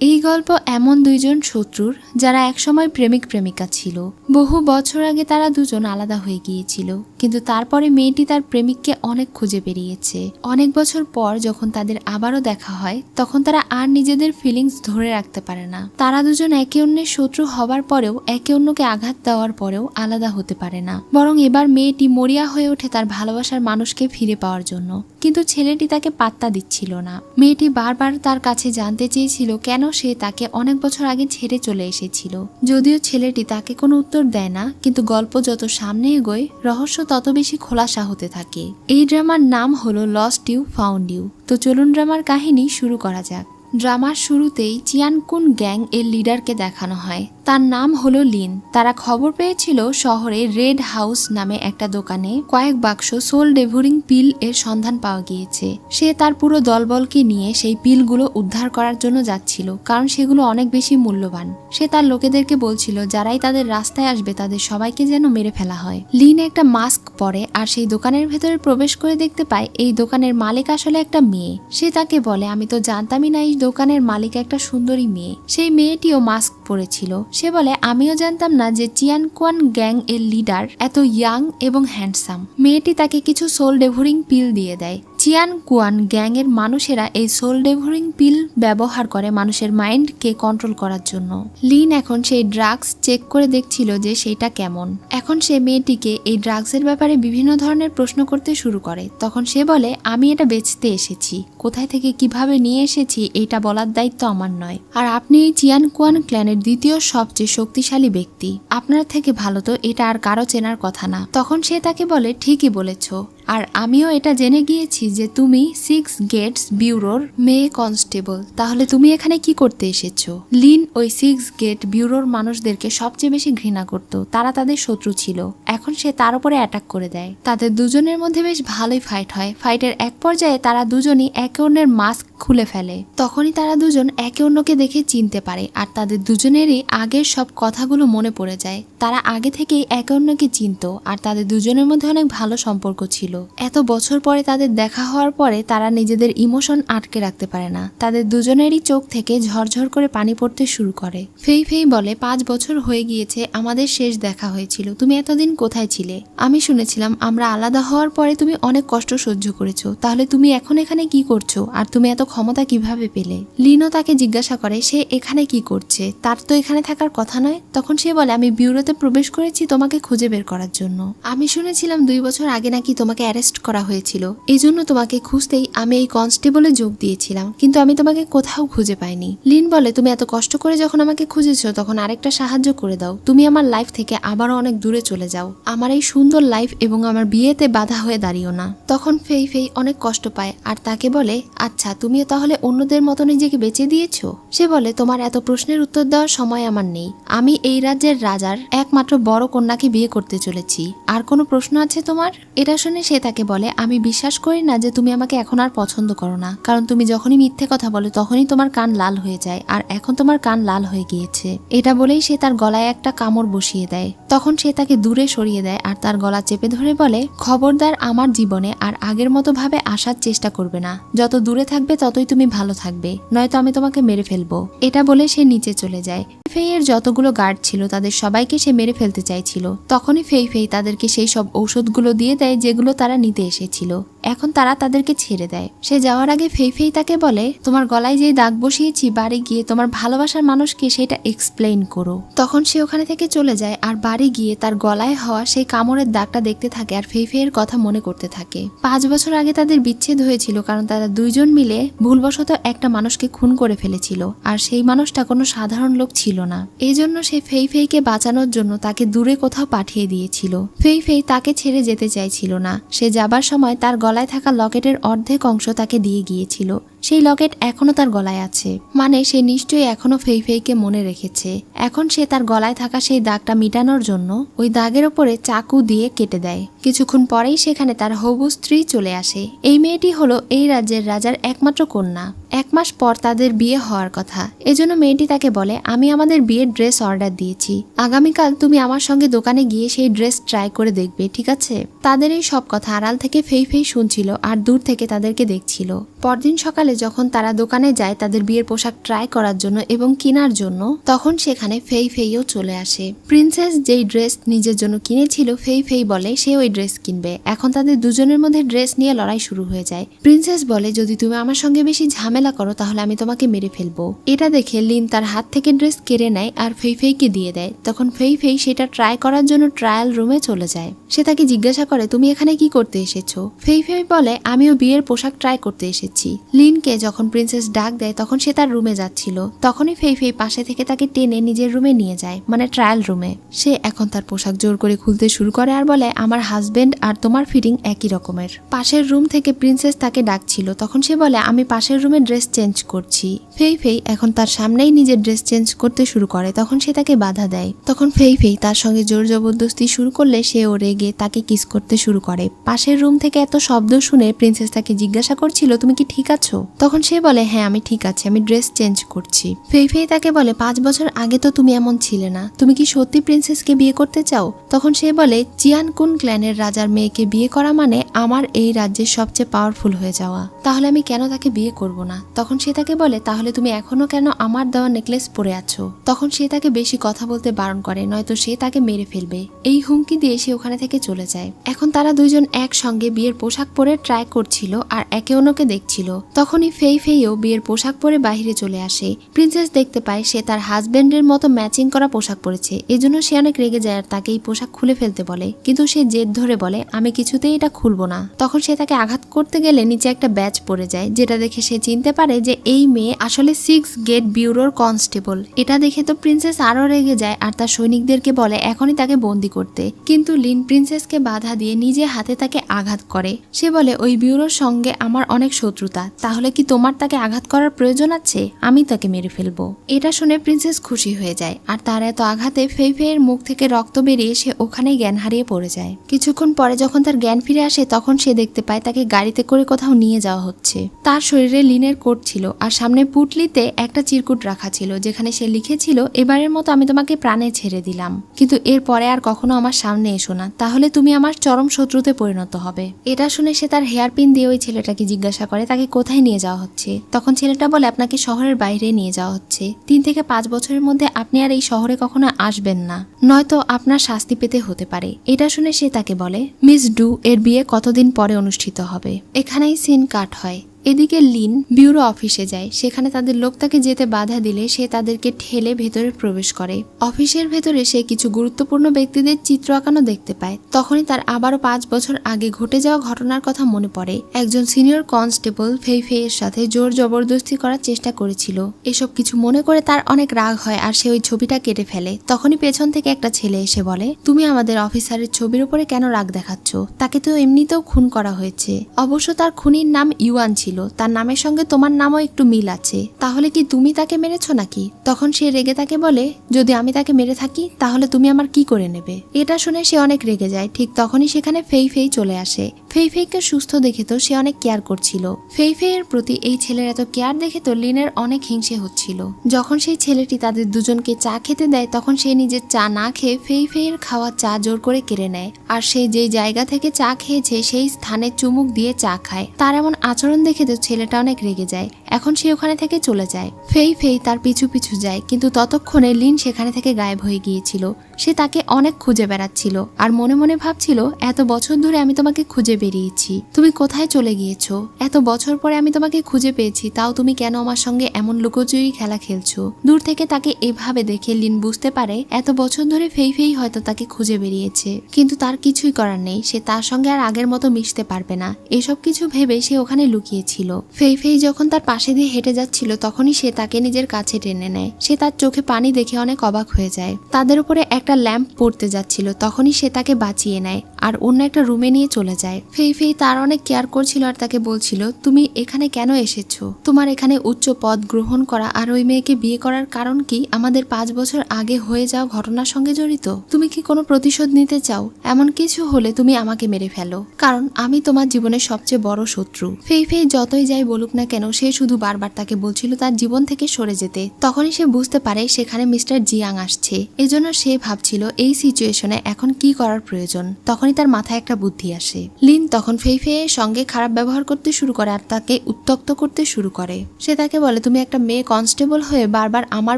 এই গল্প এমন দুইজন শত্রুর যারা একসময় প্রেমিক প্রেমিকা ছিল। বহু বছর আগে তারা দুজন আলাদা হয়ে গিয়েছিল, কিন্তু তারপরে মেয়েটি তার প্রেমিককে অনেক খুঁজে বেরিয়েছে। অনেক বছর পর যখন তাদের আবারও দেখা হয়, তখন তারা আর নিজেদের ফিলিংস ধরে রাখতে পারে না। তারা দুজন একে অন্যের শত্রু হবার পরেও, একে অন্যকে আঘাত দেওয়ার পরেও আলাদা হতে পারে না। বরং এবার মেয়েটি মরিয়া হয়ে ওঠে তার ভালোবাসার মানুষকে ফিরে পাওয়ার জন্য, কিন্তু ছেলেটি তাকে পাত্তা দিচ্ছিল না। মেয়েটি বারবার তার কাছে জানতে চেয়েছিল কেন সে তাকে অনেক বছর আগে ছেড়ে চলে এসেছিল। যদিও ছেলেটি তাকে কোনো উত্তর দেয় না, কিন্তু গল্প যত সামনে এগোয় রহস্য তত বেশি খোলাসা হতে থাকে। এই ড্রামার নাম হলো লস্ট ইউ ফাউন্ড ইউ। তো চলুন ড্রামার কাহিনী শুরু করা যাক। ড্রামার শুরুতেই চিয়ানকুন গ্যাং এর লিডারকে দেখানো হয়। তার নাম হলো লিন। তারা খবর পেয়েছিল শহরে রেড হাউস নামে একটা দোকানে কয়েক বাক্স সোল ডেভোরিং পিল এর সন্ধান পাওয়া গিয়েছে। সে তার পুরো দলবলকে নিয়ে সেই পিলগুলো উদ্ধার করার জন্য যাচ্ছিল, কারণ সেগুলো অনেক বেশি মূল্যবান। সে তার লোকেদেরকে বলছিল যারাই তাদের রাস্তায় আসবে তাদের সবাইকে যেন মেরে ফেলা হয়। লিন একটা মাস্ক পরে আর সেই দোকানের ভেতরে প্রবেশ করে দেখতে পায় এই দোকানের মালিক আসলে একটা মেয়ে। সে তাকে বলে, আমি তো জানতামই না এই দোকানের মালিক একটা সুন্দরী মেয়ে। সেই মেয়েটিও মাস্ক পরেছিল। সে বলে, আমিও জানতাম না যে চিয়ানকুয়ান গ্যাং এর লিডার এত ইয়াং এবং হ্যান্ডসাম। মেয়েটি তাকে কিছু সোল ডেভোরিং পিল দিয়ে দেয়। চিয়ানকুয়ান গ্যাং এর মানুষেরা এই সোল ডেভোরিং পিল ব্যবহার করে মানুষের মাইন্ডকে কন্ট্রোল করার জন্য। লিন এখন সেই ড্রাগস চেক করে দেখছিল যে সেইটা কেমন। এখন সে মেয়েটিকে এই ড্রাগসের ব্যাপারে বিভিন্ন ধরনের প্রশ্ন করতে শুরু করে। তখন সে বলে, আমি এটা বেচতে এসেছি, কোথায় থেকে কিভাবে নিয়ে এসেছি এটা বলার দায়িত্ব আমার নয়। আর আপনি এই চিয়ানকুয়ান ক্ল্যানের দ্বিতীয় সবচেয়ে শক্তিশালী ব্যক্তি, আপনার থেকে ভালো তো এটা আর কারো চেনার কথা না। তখন সে তাকে বলে, ঠিকই বলেছ, আর আমিও এটা জেনে গিয়েছি যে তুমি 6 গেটস বিউরোর মেয়ে কনস্টেবল। তাহলে তুমি এখানে কি করতে এসেছো? লিন ওই 6 গেট বিউরোর মানুষদেরকে সবচেয়ে বেশি ঘৃণা করত। তারা তাদের শত্রু ছিল। এখন সে তার উপরে অ্যাটাক করে দেয়। তাদের দুজনের মধ্যে বেশ ভালোই ফাইট হয়। ফাইটের এক পর্যায়ে তারা দুজনই একে অন্যের মাস্ক খুলে ফেলে। তখনই তারা দুজন একে অন্যকে দেখে চিনতে পারে, আর তাদের দুজনেরই আগের সব কথাগুলো মনে পড়ে যায়। তারা আগে থেকেই একে অন্যকে চিনত, আর তাদের দুজনের মধ্যে অনেক ভালো সম্পর্ক ছিল। এত বছর পরে তাদের দেখা হওয়ার পরে তারা নিজেদের ইমোশন আটকে রাখতে পারে না। তাদের দুজনেরই চোখ থেকে ঝরঝর করে পানি পড়তে শুরু করে। ফেই ফেই বলে, 5 বছর হয়ে গিয়েছে আমাদের শেষ দেখা হয়েছিল। তুমি এতদিন কোথায় ছিলে? আমি শুনেছিলাম আমরা আলাদা হওয়ার পরে তুমি অনেক কষ্ট সহ্য করেছো। তাহলে তুমি এখন এখানে কি করছো, আর তুমি এত ক্ষমতা কিভাবে পেলে? লিনো তাকে জিজ্ঞাসা করে সে এখানে কি করছে, তার তো এখানে থাকার কথা নয়। তখন সে বলে, আমি বিউরোতে প্রবেশ করেছি তোমাকে খুঁজে বের করার জন্য। আমি শুনেছিলাম 2 বছর আগে নাকি তোমাকে অ্যারেস্ট করা হয়েছিল। এই জন্য তোমাকে খুঁজতেই আমি এই কনস্টেবলে যোগ দিয়েছিলাম, কিন্তু আমি তোমাকে কোথাও খুঁজে পাইনি। লিন বলে, তুমি এত কষ্ট করে যখন আমাকে খুঁজেছো তখন আরেকটা সাহায্য করে দাও। তুমি আমার লাইফ থেকে আবারও অনেক দূরে চলে যাও। আমার এই সুন্দর লাইফ এবং আমার বিয়েতে বাধা হয়ে দাঁড়িও না। তখন ফেই ফেই অনেক কষ্ট পায় আর তাকে বলে, আচ্ছা তুমিও তাহলে অন্যদের মতো নিজেকে বেঁচে দিয়েছো? সে বলে, তোমার এত প্রশ্নের উত্তর দেওয়ার সময় আমার নেই। আমি এই রাজ্যের রাজার একমাত্র বড় কন্যাকে বিয়ে করতে চলেছি। আর কোনো প্রশ্ন আছে তোমার? এটা শুনে সে তাকে বলে, আমি বিশ্বাস করি না যে তুমি আমাকে এখন আর পছন্দ করো না, কারণ তুমি যখনই মিথ্যে কথা বলো তখনই তোমার কান লাল হয়ে যায়, আর এখন তোমার কান লাল হয়ে গিয়েছে। এটা বলেই সে তার গলায় একটা কামড় বসিয়ে দেয়। তখন সে তাকে দূরে সরিয়ে দেয় আর তার গলা চেপে ধরে বলে, খবরদার আমার জীবনে আর আগের মতো ভাবে আসার চেষ্টা করবে না। যত দূরে থাকবে ততই তুমি ভালো থাকবে, নয়তো আমি তোমাকে মেরে ফেলবো। এটা বলে সে নিচে চলে যায়। ফেই এর যতগুলো গার্ড ছিল তাদের সবাইকে সে মেরে ফেলতে চাইছিল। তখনই ফেই ফেই তাদেরকে সেই সব ঔষধগুলো দিয়ে দেয় যেগুলো তারা নিতে এসেছিল। এখন তারা তাদেরকে ছেড়ে দেয়। সে যাওয়ার আগে ফেই ফেই তাকে বলে, তোমার গলায় যে দাগ বসিয়েছি বাড়ি গিয়ে তোমার ভালোবাসার মানুষকে সেটা এক্সপ্লেইন করো। তখন সে ওখানে থেকে চলে যায় আর বাড়ি গিয়ে তার গলায় হওয়া সেই কামড়ের দাগটা দেখতে থাকে আর ফেই ফেইয়ের কথা মনে করতে থাকে। 5 বছর আগে তাদের বিচ্ছেদ হয়েছিল, কারণ তারা দুইজন মিলে ভুলবশত একটা মানুষকে খুন করে ফেলেছিল, আর সেই মানুষটা কোনো সাধারণ লোক ছিল না। এই জন্য সে ফেই ফেইকে বাঁচানোর জন্য তাকে দূরে কোথাও পাঠিয়ে দিয়েছিল। ফেই ফেই তাকে ছেড়ে যেতে চাইছিল না। সে যাবার সময় তার গলায় থাকা লকেটের অর্ধেক অংশ তাকে দিয়ে গিয়েছিল। সেই লকেট এখনো তার গলায় আছে, মানে সে নিশ্চয়ই এখনো ফেই ফেইকে মনে রেখেছে। এখন সে তার গলায় থাকা সেই দাগটা মিটানোর জন্য ওই দাগের ওপরে চাকু দিয়ে কেটে দেয়। কিছুক্ষণ পরেই সেখানে তার হবু স্ত্রী চলে আসে। এই মেয়েটি হলো এই রাজ্যের রাজার একমাত্র কন্যা। 1 মাস পর তাদের বিয়ে হওয়ার কথা। এজন্য মেয়েটি তাকে বলে, আমি আমাদের বিয়ের ড্রেস অর্ডার দিয়েছি, আগামীকাল তুমি আমার সঙ্গে দোকানে গিয়ে সেই ড্রেস ট্রাই করে দেখবে, ঠিক আছে? তাদের এই সব কথা আড়াল থেকে ফেই ফেই শুনছিল আর দূর থেকে তাদেরকে দেখছিল। পরদিন সকালে পরে যখন তারা দোকানে যায় তাদের বিয়ের পোশাক ট্রাই করার জন্য এবং কেনার জন্য, তখন সেখানে ফেই ফেইও চলে আসে। প্রিন্সেস যেই ড্রেস নিজের জন্য কিনেছিল, ফেই ফেই বলে সে ওই ড্রেস কিনবে। এখন তাদের দুজনের মধ্যে ড্রেস নিয়ে লড়াই শুরু হয়ে যায়। প্রিন্সেস বলে, যদি তুমি আমার সঙ্গে বেশি ঝামেলা করো তাহলে আমি তোমাকে মেরে ফেলবো। এটা দেখে লিন তার হাত থেকে ড্রেস কেড়ে নেয় আর ফেই ফেইকে দিয়ে দেয়। তখন ফেই ফেই সেটা ট্রাই করার জন্য ট্রায়াল রুমে চলে যায়। সে তাকে জিজ্ঞাসা করে, তুমি এখানে কি করতে এসেছো? ফেই ফেই বলে, আমিও বিয়ের পোশাক ট্রাই করতে এসেছি। লিনকে যখন প্রিন্সেস ডাক দেয় তখন সে তার রুমে যাচ্ছিল। তখনই ফেই ফেই পাশে থেকে তাকে টেনে নিজের রুমে নিয়ে যায়, মানে ট্রায়াল রুমে। সে এখন তার পোশাক জোর করে খুলতে শুরু করে আর বলে, আমার হাজবেন্ড আর তোমার ফিটিং একই রকমের। পাশের রুম থেকে প্রিন্সেস তাকে ডাকছিল। তখন সে বলে, আমি পাশের রুমে ড্রেস চেঞ্জ করছি। ফেই ফেই এখন তার সামনেই নিজের ড্রেস চেঞ্জ করতে শুরু করে। তখন সে তাকে বাধা দেয়। তখন ফেই ফেই তার সঙ্গে জোর জবরদস্তি শুরু করলে সে ও রেগে তাকে কিস করতে শুরু করে। পাশের রুম থেকে এত শব্দ শুনে প্রিন্সেস তাকে জিজ্ঞাসা করছিল, তুমি কি ঠিক আছো? তখন সে বলে, হ্যাঁ আমি ঠিক আছি, আমি ড্রেস চেঞ্জ করছি। ফেই ফেই তাকে বলে, 5 বছর আগে তো তুমি এমন ছিলে না, তুমি কি সত্যি প্রিন্সেসকে বিয়ে করতে চাও? তখন সে বলে, চিয়ান কুন ক্ল্যানের রাজার মেয়েকে বিয়ে করা মানে আমার এই রাজ্যের সবচেয়ে পাওয়ারফুল হয়ে যাওয়া, তাহলে আমি কেন তাকে বিয়ে করব না? তখন সে তাকে বলে, তাহলে তুমি এখনো কেন আমার দেওয়া নেকলেস পরে আছো? তখন সে তাকে বেশি কথা বলতে বারণ করে, নয়তো সে তাকে মেরে ফেলবে। এই হুমকি দিয়ে সে ওখানে থেকে চলে যায়। এখন তারা দুইজন একসঙ্গে বিয়ের পোশাক পরে ট্রাই করছিল আর একে অন্যকে দেখছিল। তখনই ফেই ফেইও বিয়ের পোশাক পরে বাহিরে চলে আসে। প্রিন্সেস দেখতে পায় সে তার হাজবেন্ডের মতো ম্যাচিং করা পোশাক পরেছে। এজন্য সে অনেক রেগে যায় আর তাকে এই পোশাক খুলে ফেলতে বলে, কিন্তু সে জেদ ধরে বলে, আমি কিছুতেই এটা খুলবো না। তখন সে তাকে আঘাত করতে গেলে নিচে একটা ব্যাজ পড়ে যায়, যেটা দেখে সে চিনতে পারে যে এই মেয়ে আসলে 6 গেট ব্যুরোর কনস্টেবল। এটা দেখে তো প্রিন্সেস আরো রেগে যায় আর তার সৈনিকদেরকে বলে এখনই তাকে বন্দি করতে। কিন্তু লিন প্রিন্সেসকে বাধা দিয়ে নিজে হাতে তাকে আঘাত করে। সে বলে, ওই ব্যুরোর সঙ্গে আমার অনেক শত্রুতা, তাহলে কি তোমার তাকে আঘাত করার প্রয়োজন আছে? আমি তাকে মেরে ফেলবো। এটা শুনে প্রিন্সেস খুশি হয়ে যায় আর তার এত আঘাতে ফেই ফেইয়ের মুখ থেকে রক্ত বেরিয়ে সে ওখানেই জ্ঞান হারিয়ে পড়ে যায়। কিছুক্ষণ পরে যখন তার জ্ঞান ফিরে আসে তখন সে দেখতে পায় তাকে গাড়িতে করে কোথাও নিয়ে যাওয়া হচ্ছে। তার শরীরে লিনের কোট ছিল আর সামনে পুটলিতে একটা চিরকুট রাখা ছিল, যেখানে সে লিখেছিল, এবারের মতো আমি তোমাকে প্রাণে ছেড়ে দিলাম, কিন্তু এর পরে আর কখনো আমার সামনে এসো না, তাহলে তুমি আমার চরম শত্রুতে পরিণত হবে। এটা শুনে সে তার হেয়ার পিন দিয়ে ওই ছেলেটাকে জিজ্ঞাসা করে তাকে কোথায় নিয়ে যাওয়া হচ্ছে। তখন ছেলেটা বলে, আপনাকে শহরের বাইরে নিয়ে যাওয়া হচ্ছে। 3 থেকে 5 বছরের মধ্যে আপনি আর এই শহরে কখনো আসবেন না, নয়তো আপনার শাস্তি পেতে হতে পারে। এটা শুনে সে তাকে বলে, মিস ডু এর বিয়ে কতদিন পরে অনুষ্ঠিত হবে। এখানেই সিন কাট হয়। এদিকে লিন ব্যুরো অফিসে যায়। সেখানে তাদের লোক তাকে যেতে বাধা দিলে সে তাদেরকে ঠেলে ভেতরে প্রবেশ করে। অফিসের ভেতরে সে কিছু গুরুত্বপূর্ণ ব্যক্তিদের চিত্র আঁকানো দেখতে পায়। তখনই তার আবারও 5 বছর আগে ঘটে যাওয়া ঘটনার কথা মনে পড়ে। একজন সিনিয়র কনস্টেবল ফেই ফেইয়ের সাথে জোর জবরদস্তি করার চেষ্টা করেছিল। এসব কিছু মনে করে তার অনেক রাগ হয় আর সে ওই ছবিটা কেটে ফেলে। তখনই পেছন থেকে একটা ছেলে এসে বলে, তুমি আমাদের অফিসারের ছবির উপরে কেন রাগ দেখাচ্ছ? তাকে তো এমনিতেও খুন করা হয়েছে। অবশ্য তার খুনির নাম ইউয়ান ছিল, তার নামের সঙ্গে তোমার নামও একটু মিল আছে, তাহলে কি তুমি তাকে মেরেছো নাকি? তখন সে রেগে তাকে বলে, যদি আমি তাকে মেরে থাকি তাহলে তুমি আমার কি করে নেবে? এটা শুনে সে অনেক রেগে যায়। ঠিক তখনই সেখানে ফেই ফেই চলে আসে। ফেই ফেইকে সুস্থ দেখে তো সে অনেক কেয়ার করছিল। ফেই ফেইয়ের প্রতি এই ছেলের এত কেয়ার দেখে তো লিনের অনেক হিংসে হচ্ছিল। যখন সেই ছেলেটি তাদের দুজনকে চা খেতে দেয় তখন সে নিজের চা না খেয়ে ফেই ফেইয়ের খাওয়া চা জোর করে কেড়ে নেয় আর সে যেই জায়গা থেকে চা খেয়েছে সেই স্থানে চুমুক দিয়ে চা খায়। তার এমন আচরণ দেখে তো ছেলেটা অনেক রেগে যায়। এখন সে ওখানে থেকে চলে যায়। ফেই ফেই তার পিছু পিছু যায়, কিন্তু ততক্ষণে লিন সেখানে থেকে গায়েব হয়ে গিয়েছিল। সে তাকে অনেক খুঁজে বেড়াচ্ছিল আর মনে মনে ভাবছিল, এত বছর ধরে আমি তোমাকে খুঁজে বেরিয়েছি, তুমি কোথায় চলে গিয়েছো? এত বছর পরে আমি তোমাকে খুঁজে পেয়েছি, তাও তুমি কেন আমার সঙ্গে এমন লুকোচুরি খেলা খেলছো? দূর থেকে তাকে এভাবে দেখে লিন বুঝতে পারে এত বছর ধরে ফেই ফেই হয়তো তাকে খুঁজে বেরিয়েছে, কিন্তু তার কিছুই করার নেই। সে তার সঙ্গে আর আগের মতো মিশতে পারবে না। এসব কিছু ভেবে সে ওখানে লুকিয়েছিল। ফেই ফেই যখন তার পাশে দিয়ে হেঁটে যাচ্ছিল তখনই সে তাকে নিজের কাছে টেনে নেয়। সে তার চোখে পানি দেখে অনেক অবাক হয়ে যায়। তাদের উপরে একটা ল্যাম্প পড়তে যাচ্ছিল, তখনই সে তাকে বাঁচিয়ে নেয় আর অন্য একটা রুমে নিয়ে চলে যায়। ফেই ফেই তার অনেক কেয়ার করছিল আর তাকে বলছিল, তুমি এখানে কেন এসেছো? তোমার এখানে উচ্চ পদ গ্রহণ করা আর ওই মেয়েকে বিয়ে করার কারণ কি আমাদের 5 বছর আগে হয়ে যাওয়া ঘটনার সঙ্গে জড়িত? তুমি কি কোনো প্রতিশোধ নিতে চাও? এমন কিছু হলে তুমি আমাকে মেরে ফেলো, কারণ আমি তোমার জীবনের সবচেয়ে বড় শত্রু। ফেই ফেই যতই যাই বলুক না কেন সে শুধু বারবার তাকে বলছিল তার জীবন থেকে সরে যেতে। তখনই সে বুঝতে পারে সেখানে মিস্টার জিয়াং আসছে। এজন্য সে ভাবছিল এই সিচুয়েশনে এখন কি করার প্রয়োজন। তখনই তখনই তার মাথায় একটা বুদ্ধি আসে। লিন তখন ফেইফেইয়ের সঙ্গে খারাপ ব্যবহার করতে শুরু করে আর তাকে উত্ত্যক্ত করতে শুরু করে। সে তাকে বলে, তুমি একটা মেয়ে কনস্টেবল হয়ে বারবার আমার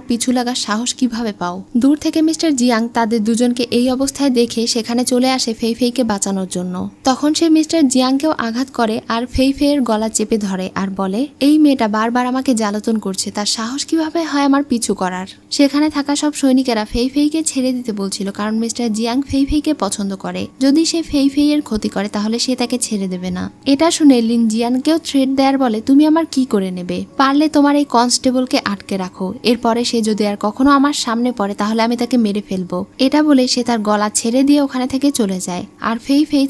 পিছু লাগার সাহস কিভাবে পাও? দূর থেকে মিস্টার জিয়াং তাদের দুজনকে এই অবস্থায় দেখে সেখানে চলে আসে ফেইফেইকে বাঁচানোর জন্য। তখন সে মিস্টার জিয়াংকেও আঘাত করে আর ফেইফেইয়ের গলা চেপে ধরে আর বলে, এই মেয়েটা বারবার আমাকে জ্বালাতন করছে, তার সাহস কিভাবে হয় আমার পিছু করার? সেখানে থাকা সব সৈনিকেরা ফেইফেইকে ছেড়ে দিতে বলছিল, কারণ মিস্টার জিয়াং ফেইফেইকে পছন্দ করে। যদি সে ফেইফেইয়ের ক্ষতি করে তাহলে সে তাকে ছেড়ে দেবে না। এটা শুনে লিন জিয়ানকেও থ্রেট দেয়ার বলে, তুমি আমার কি করে নেবে? পারলে তোমার এই কনস্টেবলকে আটকে রাখো, এরপরে সে যদি আর কখনো আমার সামনে পড়ে তাহলে আমি তাকে মেরে ফেলবো। এটা বলে সে তার গলা ছেড়ে দিয়ে ওখানে থেকে চলে যায়। আর ফেইফেই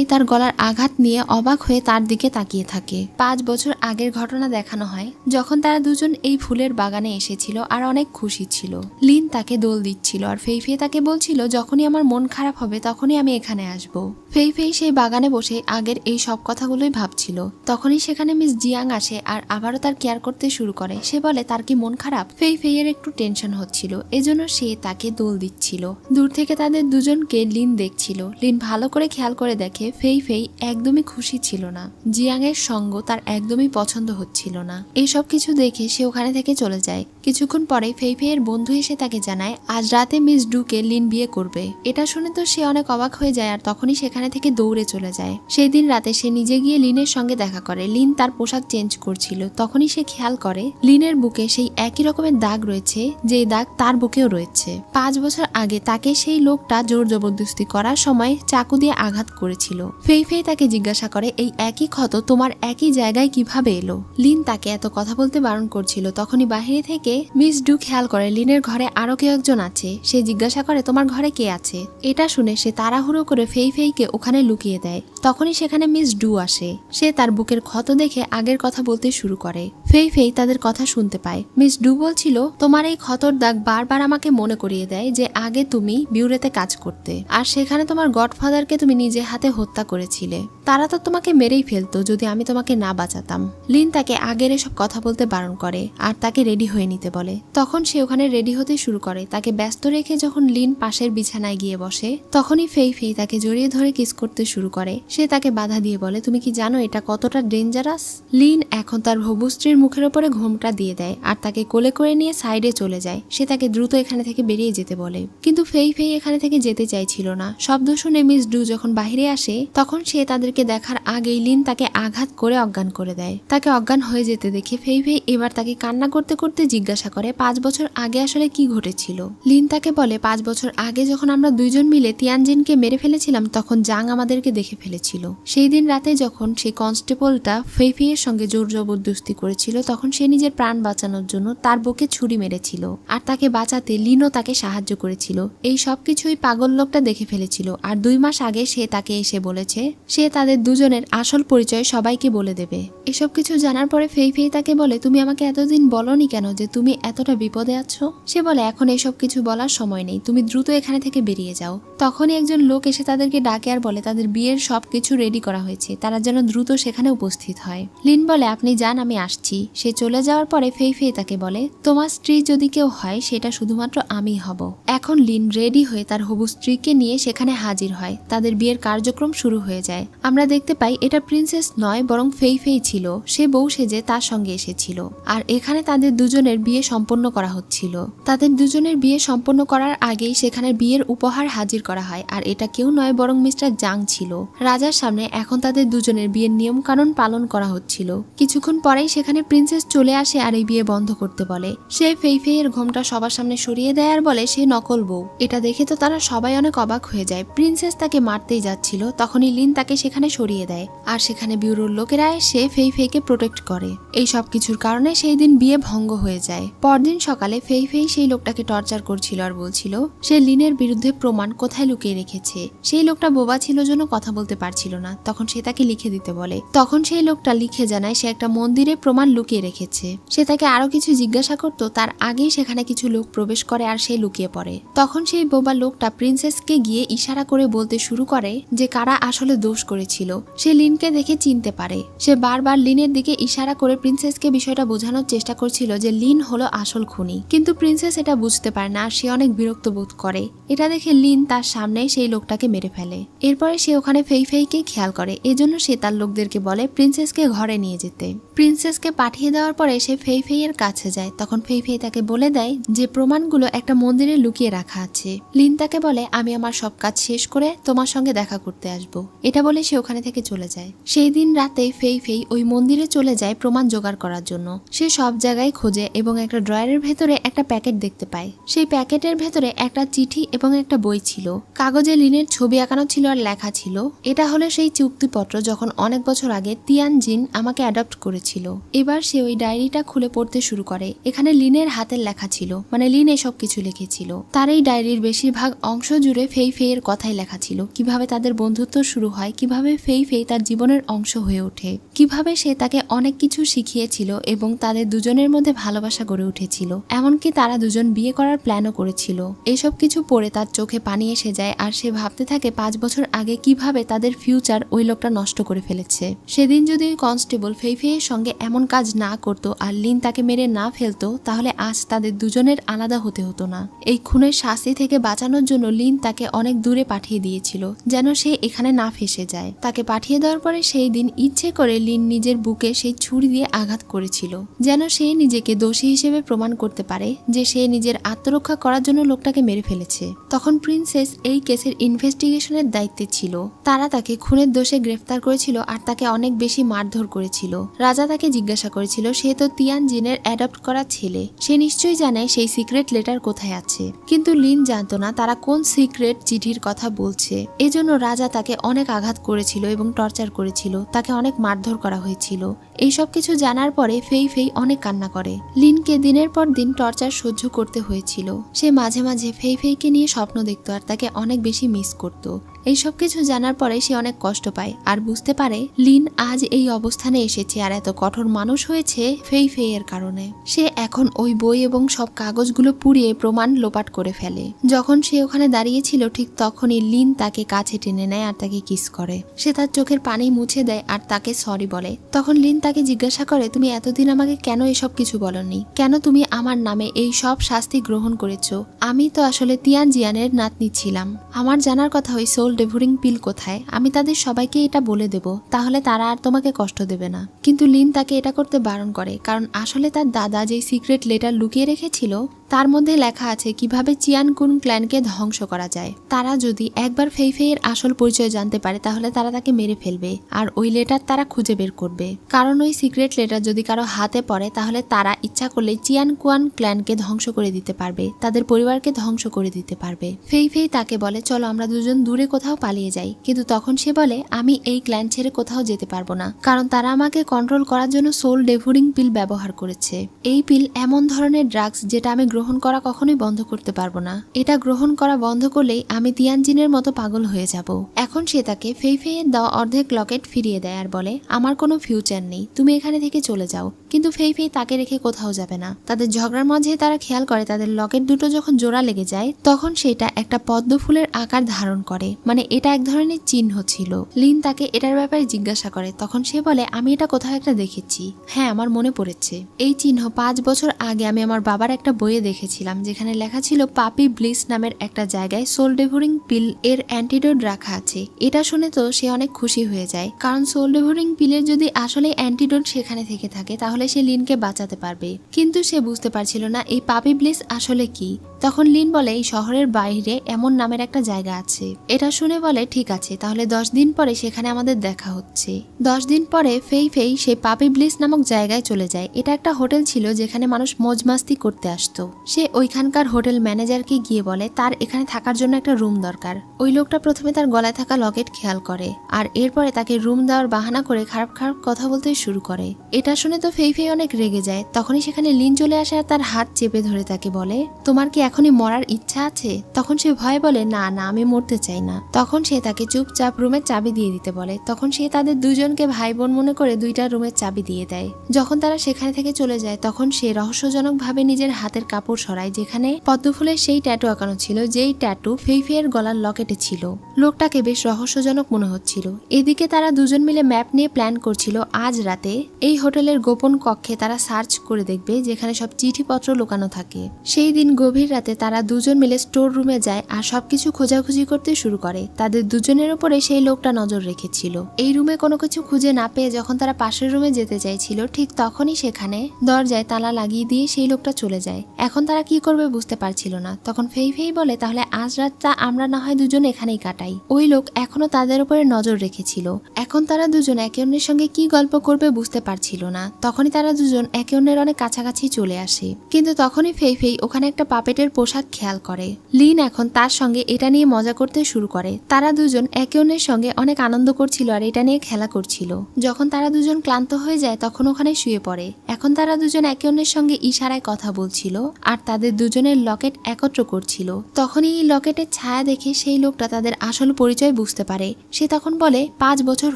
তার গলার আঘাত নিয়ে অবাক হয়ে তার দিকে তাকিয়ে থাকে। 5 বছর আগের ঘটনা দেখানো হয়, যখন তারা দুজন এই ফুলের বাগানে এসেছিল আর অনেক খুশি ছিল। লিন তাকে দোল দিচ্ছিল আর ফেইফেই তাকে বলছিল, যখনই আমার মন খারাপ হবে তখনই আমি এখানে আসব। ফেইফেই সেই বাগানে বসে আগের এই সব কথাগুলোই ভাবছিল। তখনই সেখানে মিস জিয়াং আসে আর আবারও তার কেয়ার করতে শুরু করে। সে বলে, তার কি মন খারাপ? ফেইফেইয়ের একটু টেনশন হচ্ছিল, এজন্য সে তাকে দোল দিচ্ছিল। দূর থেকে তাদের দুজনকে লিন দেখছিল। লিন ভালো করে খেয়াল করে দেখে ফেইফেই একদমই খুশি ছিল না। জিয়াং এর সঙ্গ তার একদমই পছন্দ হচ্ছিল না। এইসব কিছু দেখে সে ওখানে থেকে চলে যায়। কিছুক্ষণ পরে ফেইফেইয়ের বন্ধু এসে তাকে জানায়, আজ রাতে মিস ডুকে লিন বিয়ে করবে। এটা শুনে তো সে অনেক অবাক হয়ে যায় আর তখনই সেখানে থেকে দৌড়ে চলে যায়। সেই দিন রাতে সে নিজে গিয়ে লিনের সঙ্গে দেখা করে। লিন তার পোশাক চেঞ্জ করছিল। তখনই সে খেয়াল করে লিনের বুকে সেই একই রকমের দাগ রয়েছে, যে দাগ তার বুকেও রয়েছে। 5 বছর আগে তাকে সেই লোকটা জোর জবরদস্তি করার সময় চাকু দিয়ে আঘাত করেছিল। ফেইফেই তাকে জিজ্ঞাসা করে, এই একই ক্ষত তোমার একই জায়গায় কিভাবে এলো? লিন তাকে এত কথা বলতে বারণ করছিল। তখনই বাহিরে থেকে মিস ডু খেয়াল করে লিনের ঘরে আরো কেউ একজন আছে। সে জিজ্ঞাসা করে, তোমার ঘরে কে আছে? এটা শুনে সে তাড়াহুড়ো করে ফেইফেইকে ওখানে লুকিয়ে দেয়। তখনই সেখানে মিস ডু আসে। সে তার বুকের ক্ষত দেখে আগের কথা বলতে শুরু করে। ফেইফেই তাদের কথা শুনতে পায়। মিস ডু বলছিল, তোমার এই ক্ষতর দাগ বারবার আমাকে মনে করিয়ে দেয় যে আগে তুমি বিউরেতে কাজ করতে, আর সেখানে তোমার গডফাদারকে তুমি নিজে হাতে হত্যা করেছিলে। তারা তো তোমাকে মেরেই ফেলতো যদি আমি তোমাকে না বাঁচাতাম। লিন তাকে আগের এসব কথা বলতে বারণ করে আর তাকে রেডি হয়ে নিতে বলে। তখন সে ওখানে রেডি হতে শুরু করে। তাকে ব্যস্ত রেখে যখন লিন পাশের বিছানায় গিয়ে বসে, তখনই ফেইফেই তাকে জড়িয়ে ধরে কিস করতে শুরু করে। সে তাকে বাধা দিয়ে বলে, তুমি কি জানো এটা কতটা ডেঞ্জারাস? লিন এখন তার হবু স্ত্রীর মুখের ওপরে ঘোমটা দিয়ে দেয় আর তাকে কোলে করে নিয়ে সাইডে চলে যায়। সে তাকে দ্রুত এখানে থেকে বেরিয়ে যেতে বলে, কিন্তু ফেইফেই এখানে থেকে যেতে চাইছিল না। শব্দ শুনে মিস ডু যখন বাহিরে আসে, তখন সে তাদেরকে দেখার আগেই লিন তাকে আঘাত করে অজ্ঞান করে দেয়। তাকে অজ্ঞান হয়ে যেতে দেখে ফেইফেই এবার তাকে কান্না করতে করতে জিজ্ঞাসা করে, 5 বছর আগে আসলে কি ঘটেছিল? লিন তাকে বলে, 5 বছর আগে যখন আমরা দুইজন মিলে তিয়ানজিনকে মেরে ফেলেছিলাম তখন জাং আমাদেরকে দেখে ফেলেছিল। সেই দিন রাতে যখন সেই কনস্টেবলটা ফেইফেইয়ের সঙ্গে জোর জবরদস্তি করেছিল, তখন সে নিজের প্রাণ বাঁচানোর জন্য তার বুকে ছুরি মেরেছিল আর তাকে বাঁচাতে লিনও তাকে সাহায্য করেছিল। এই সবকিছুই পাগল লোকটা দেখে ফেলেছিল আর 2 মাস আগে সে তাকে এসে বলেছে সে তাদের দুজনের আসল পরিচয় সবাইকে বলে দেবে। এসব কিছু জানার পরে ফেইফেই তাকে বলে, তুমি আমাকে এতদিন বলনি কেন যে তুমি এতটা বিপদে আছো? সে বলে, এখন এসব কিছু বলার সময় নেই, তুমি দ্রুত এখানে থেকে বেরিয়ে যাও। তখনই একজন লোক এসে তাদেরকে ডাকে আর বলে তাদের বিয়ের সবকিছু রেডি করা হয়েছে, তারা যেন দ্রুত সেখানে উপস্থিত হয়। লিন বলে, আপনি যান, আমি আসছি। সে চলে যাওয়ার পরে ফেইফেই তাকে বলে, তোমার স্ত্রী যদি কেউ হয় সেটা শুধুমাত্র আমি হব। এখন লিন রেডি হয়ে তার হবু স্ত্রীকে নিয়ে সেখানে হাজির হয়। তাদের বিয়ের কার্যক্রম শুরু হয়ে যায়। আমরা দেখতে পাই এটা প্রিন্সেস নয় বরং ফেইফেই ছিল। সে বউ সেজে তার সঙ্গে এসেছিল আর এখানে তাদের দুজনের বিয়ে সম্পন্ন করা হচ্ছিল। তাদের দুজনের বিয়ে সম্পন্ন করার আগেই সেখানে বিয়ের উপহার হাজির করা হয় আর এটা কেউ নয় বরং মিস্টার জাং ছিল। রাজার সামনে এখন তাদের দুজনের বিয়ের নিয়ম কানুন পালন করা হচ্ছিল। কিছুক্ষণ পরেই সেখানে প্রিন্সেস চলে আসে আর এই বিয়ে বন্ধ করতে বলে। সে ফেইফেইয়ের ঘোমটা সবার সামনে সরিয়ে দেয় আর বলে সে নকল বউ। এটা দেখে তো তারা সবাই অনেক অবাক হয়ে যায়। প্রিন্সেস তাকে মারতেই যাচ্ছিল, তখনই লিন তাকে সেখানে সরিয়ে দেয় আর সেখানে বিউরোর লোকেরা এসে ফেইফেইকে প্রোটেক্ট করে। এই সব কিছুর কারণে সেই দিন বিয়ে ভঙ্গ হয়ে যায়। পরদিন সকালে ফেইফেই সেই লোকটাকে টর্চার করছিল আর বলছিল সে লিনের বিরুদ্ধে প্রমাণ কোথায় লুকিয়ে রেখেছে। সেই লোকটা বোবা ছিল জন্য কথা বলতে পারছিল না। তখন সে তাকে লিখে দিতে বলে। তখন সেই লোকটা লিখে জানায় সে একটা মন্দিরে প্রমাণ লুকিয়ে রেখেছে। সে তাকে আরো কিছু জিজ্ঞাসা করতো তার আগেই সেখানে কিছু লোক প্রবেশ করে আর সে লুকিয়ে পড়ে। তখন সেই বোবা লোকটা প্রিন্সেসকে গিয়ে ইশারা করে বলতে শুরু করে যে কারা আসলে দোষ করেছিল। সে লিনকে দেখে চিনতে পারে। সে বারবার লিনের দিকে ইশারা করে প্রিন্সেসকে বিষয়টা বোঝানোর চেষ্টা করছিল যে লিন হলো আসল খুনি, কিন্তু প্রিন্সেস এটা বুঝতে পারে না আর সে অনেক বিরক্ত বোধ করে। এটা দেখে লিন তার সামনে সেই লোকটাকে মেরে ফেলে। এরপরে সে ওখানে ফেই ফেইকে খেয়াল করে, এজন্য সে তার লোকদেরকে বলে প্রিন্সেসকে ঘরে নিয়ে যেতে। প্রিন্সেসকে পাঠিয়ে দেওয়ার পরে সে ফেই ফেই এর কাছে যায়। তখন ফেই ফেই তাকে বলে দেয় যে প্রমাণগুলো একটা মন্দিরে লুকিয়ে রাখা আছে। লিন তাকে বলে আমি আমার সব কাজ শেষ করে তোমার সঙ্গে দেখা করতে আসব। এটা বলে সে ওখানে থেকে চলে যায়। সেই দিন রাতে ফেই ফেই ওই মন্দিরে চলে যায় প্রমাণ জোগাড় করার জন্য। সে সব জায়গায় খোঁজে এবং একটা ড্রয়ারের ভেতরে একটা প্যাকেট দেখতে পায়। সেই প্যাকেটের ভেতরে একটা চিঠি এবং একটা বই ছিল। কাগজে লিনের ছবি আঁকানো ছিল আর লেখা ছিল, এটা হলো সেই চুক্তিপত্র যখন অনেক বছর আগে তিয়ানজিন আমাকে অ্যাডপ্ট করেছিল। এবার সে ওই ডায়েরিটা খুলে পড়তে শুরু করে। এখানে লিনের হাতের লেখা ছিল, মানে লিন এসব কিছু লিখেছিল। তার এই ডায়েরির বেশিরভাগ অংশ জুড়ে ফেই ফেই এর কথাই লেখা ছিল। কিভাবে তাদের বন্ধুত্ব শুরু হয়, কিভাবে ফেই ফেই তার জীবনের অংশ হয়ে ওঠে, কিভাবে সে তাকে অনেক কিছু শিখিয়েছিল এবং তাদের দুজনের মধ্যে ভালোবাসা গড়ে উঠেছিল। এমনকি তারা দুজন বিয়ে করার প্ল্যানও করেছিল। এসব কিছু পড়ে তার চোখে পানি এসে যায় আর সে ভাবতে থাকে 5 বছর আগে কিভাবে তাদের ফিউচার ওই লোকটা নষ্ট করে ফেলেছে। সেদিন যদি ওই কনস্টেবল ফেই ফেই এর সঙ্গে এমন কাজ না করতো আর লিন তাকে মেরে না ফেলতো, তাহলে আজ তাদের দুজনের আলাদা হতে হতো না। এই খুনের শাস্তি থেকে বাঁচানোর জন্য লিন তাকে অনেক দূরে পাঠিয়ে দিয়েছিল যেন সে এখানে না ফেসে যায়। তাকে পাঠিয়ে দেওয়ার পরে সেই দিন ইচ্ছে করে লিন নিজের বুকে সেই ছুরি দিয়ে আঘাত করেছিল যেন সে নিজেকে দোষী হিসেবে প্রমাণ করতে পারে যে সে নিজের আত্মরক্ষা করার জন্য লোকটাকে মেরে ফেলেছে। তখন প্রিন্সেস এই কেসের ইনভেস্টিগেশনের দায়িত্বে ছিল। তারা তাকে খুনের দোষে গ্রেফতার করেছিল আর তাকে অনেক বেশি মারধর করেছিল। রাজা তাকে জিজ্ঞাসা করেছিল সে তো তিয়ানজিনের অ্যাডপ্ট করা ছেলে, সে নিশ্চয়ই জানে সেই সিক্রেট লেটার কোথায় আছে। কিন্তু লিন জানতো না তারা কোন সিক্রেট চিঠির কথা বলছে। এজন্য রাজা তাকে অনেক আঘাত করেছিল এবং টর্চার করেছিল, তাকে অনেক মারধর করা হয়েছিল। এইসব কিছু জানার পরে ফেই ফেই অনেক কান্না করে। লিনকে দিনের পর দিন টর্চার সহ্য করতে হয়েছিল। সে মাঝে মাঝে ফেই ফেইকে নিয়ে স্বপ্ন দেখতো আর তাকে অনেক বেশি মিস করত। এইসব কিছু জানার পরে সে অনেক কষ্ট পায় আর বুঝতে পারে লিন আজ এই অবস্থানে এসেছে আর এত কঠোর মানুষ হয়েছে ফেই ফেই এর কারণে। সে এখন ওই বই এবং সব কাগজগুলো পুড়িয়ে প্রমাণ লোপাট করে ফেলে। যখন সে ওখানে দাঁড়িয়েছিল ঠিক তখনই লিন তাকে কাছে টেনে নেয় আর তাকে কিস করে। সে তার চোখের পানি মুছে দেয় আর তাকে সরি বলে। তখন লিন তাকে জিজ্ঞাসা করে তুমি এতদিন আমাকে কেন এসব কিছু বলনি, কেন তুমি আমার নামে এই সব শাস্তি গ্রহণ করেছো? আমি তো আসলে তিয়ানজিয়ানের নাতনি ছিলাম। আমার জানার কথা ওই সোল ডেভোরিং পিল কোথায়, আমি তাদের সবাইকে এটা বলে দেব, তাহলে তারা আর তোমাকে কষ্ট দেবে না। কিন্তু লিন তাকে এটা করতে বারণ করে, কারণ আসলে তার দাদা যে সিক্রেট লেটার লুকিয়ে রেখেছিল তার মধ্যে লেখা আছে কিভাবে চিয়ানকুন ক্ল্যানকে ধ্বংস করা যায়। তারা যদি একবার ফেই ফেই এর আসল পরিচয় জানতে পারে তাহলে তারা তাকে মেরে ফেলবে আর ওই লেটার তারা খুঁজে বের করবে। কারণ ওই সিক্রেট লেটার যদি কারো হাতে পড়ে তাহলে তারা ইচ্ছা করলে চিয়ানকুয়ান ক্ল্যানকে ধ্বংস করে দিতে পারবে, তাদের পরিবারকে ধ্বংস করে দিতে পারবে। ফেই ফেই তাকে বলে চলো আমরা দুজন দূরে কোথাও পালিয়ে যাই। কিন্তু তখন সে বলে আমি এই ক্ল্যান ছেড়ে কোথাও যেতে পারবো না, কারণ তারা আমাকে কন্ট্রোল করার জন্য সোল ডেভোরিং পিল ব্যবহার করেছে। এই পিল এমন ধরনের ড্রাগস যেটা আমি গ্রহণ করা কখনোই বন্ধ করতে পারবো না। এটা গ্রহণ করা বন্ধ করলেই আমি তিয়ানজিনের মতো পাগল হয়ে যাব। এখন সে তাকে ফেই ফেই এর দেওয়া অর্ধেক লকেট ফিরিয়ে দেয় আর বলে আমার কোনো ফিউচার নেই, তুমি এখানে থেকে চলে যাও। কিন্তু ফেই ফেই তাকে রেখে কোথাও যাবে না। তাদের ঝগড়ার মাঝে তারা খেয়াল করে তাদের লকেট দুটো যখন জোড়া লেগে যায় তখন সেটা একটা পদ্ম ফুলের আকার ধারণ করে, মানে এটা এক ধরনের চিহ্ন ছিল। লিন তাকে এটার ব্যাপারে জিজ্ঞাসা করে, তখন সে বলে আমি এটা কোথাও একটা দেখেছি, হ্যাঁ আমার মনে পড়েছে। এই চিহ্ন 5 বছর আগে আমি আমার বাবার একটা বইয়ে দেখেছিলাম যেখানে লেখা ছিল পাপি ব্লিস নামের একটা জায়গায় সোল ডেভোরিং পিল এর অ্যান্টিডোট রাখা আছে। এটা শুনে তো সে অনেক খুশি হয়ে যায়, কারণ সোল ডেভোরিং পিলের যদি আসলে অ্যান্টিডোট সেখানে থেকে থাকে তাহলে সে লিনকে বাঁচাতে পারবে। কিন্তু সে বুঝতে পারছিল না এই পাপি ব্লিস আসলে কি। তখন লিন বলে এই শহরের বাইরে এমন নামের একটা জায়গা আছে। এটা শুনে বলে ঠিক আছে, তাহলে 10 দিন পরে সেখানে আমাদের দেখা হচ্ছে। 10 দিন পরে ফেই ফেই সে পাপি ব্লিস নামক জায়গায় চলে যায়। এটা একটা হোটেল ছিল যেখানে মানুষ মজমাস্তি করতে আসতো। সে ওইখানকার হোটেল ম্যানেজারকে গিয়ে বলে তার এখানে থাকার জন্য একটা রুম দরকার। ওই লোকটা প্রথমে তার গলায় থাকা লকেট খেয়াল করে আর এরপরে তাকে রুম দেওয়ার বাহানা করে খারাপ খারাপ কথা বলতে শুরু করে। এটা শুনে তো ফেই ফেই অনেক রেগে যায়। তখনই সেখানে লিন চলে আসে আর তার হাত চেপে ধরে তাকে বলে, তোমার কি এখনই মরার ইচ্ছা আছে? তখন সে ভয়ে বলে, না না, আমি মরতে চাই না। তখন সে তাকে চুপচাপ রুমের চাবি দিয়ে দিতে বলে। তখন সে তাদের দুজনকে ভাই বোন মনে করে দুইটা রুমের চাবি দিয়ে দেয়। যখন তারা সেখানে থেকে চলে যায় তখন সে রহস্যজনক ভাবে নিজের হাতের কাপড় সরায় যেখানে পদ্মফুলের সেই ট্যাটু আঁকানো ছিল, যেই ট্যাটু ফেই ফেইয়ের গলার লকেটে ছিল। লোকটাকে বেশ রহস্যজনক মনে হচ্ছিল। এদিকে তারা দুজন মিলে ম্যাপ নিয়ে প্ল্যান করছিল আজ রাতে এই হোটেলের গোপন কক্ষে তারা সার্চ করে দেখবে যেখানে সব চিঠিপত্র লুকানো থাকে। সেই দিন গভীর রাতে তারা দুজন মিলে স্টোর রুমে যায় আর সবকিছু খোঁজাখুঁজি করতে শুরু করে। তাদের দুজনের উপরে সেই লোকটা নজর রেখেছিল। এই রুমে কোনো কিছু খুঁজে না পেয়ে যখন তারা পাশের রুমে যেতে চাইছিল ঠিক তখনই সেখানে দরজায় তালা লাগিয়ে দিয়ে সেই লোকটা চলে যায়। এখন তারা কি করবে বুঝতে পারছিল না। তখন ফেই ফেই বলে, তাহলে আজ রাতটা আমরা না হয় দুজন এখানেই কাটাই। ওই লোক এখনো তাদের উপরে নজর রেখেছিল। এখন তারা দুজন একে অন্যের সঙ্গে কি গল্প করবে বুঝতে পারছিল না। তখনই তারা দুজন একে অন্যের অনেক কাছাকাছি চলে আসে। কিন্তু তখনই ফেই ফেই ওখানে একটা পাপেটের পোশাক খেয়াল করে। লিন এখন তার সঙ্গে এটা নিয়ে মজা করতে শুরু করে। তারা দুজন একে অন্যের সঙ্গে অনেক আনন্দ করছিল আর এটা নিয়ে খেলা করছিল। যখন তারা দুজন ক্লান্ত হয়ে যায় তখন ওখানে শুয়ে পড়ে। এখন তারা দুজন একে অন্যের সঙ্গে ইশারায় কথা বলছিল আর তাদের দুজনের লকেট একত্র করছিল। তখনই এই লকেটের ছায়া দেখে সেই লোকটা তাদের আসল পরিচয় বুঝতে পারে। সে তখন বলে, 5 বছর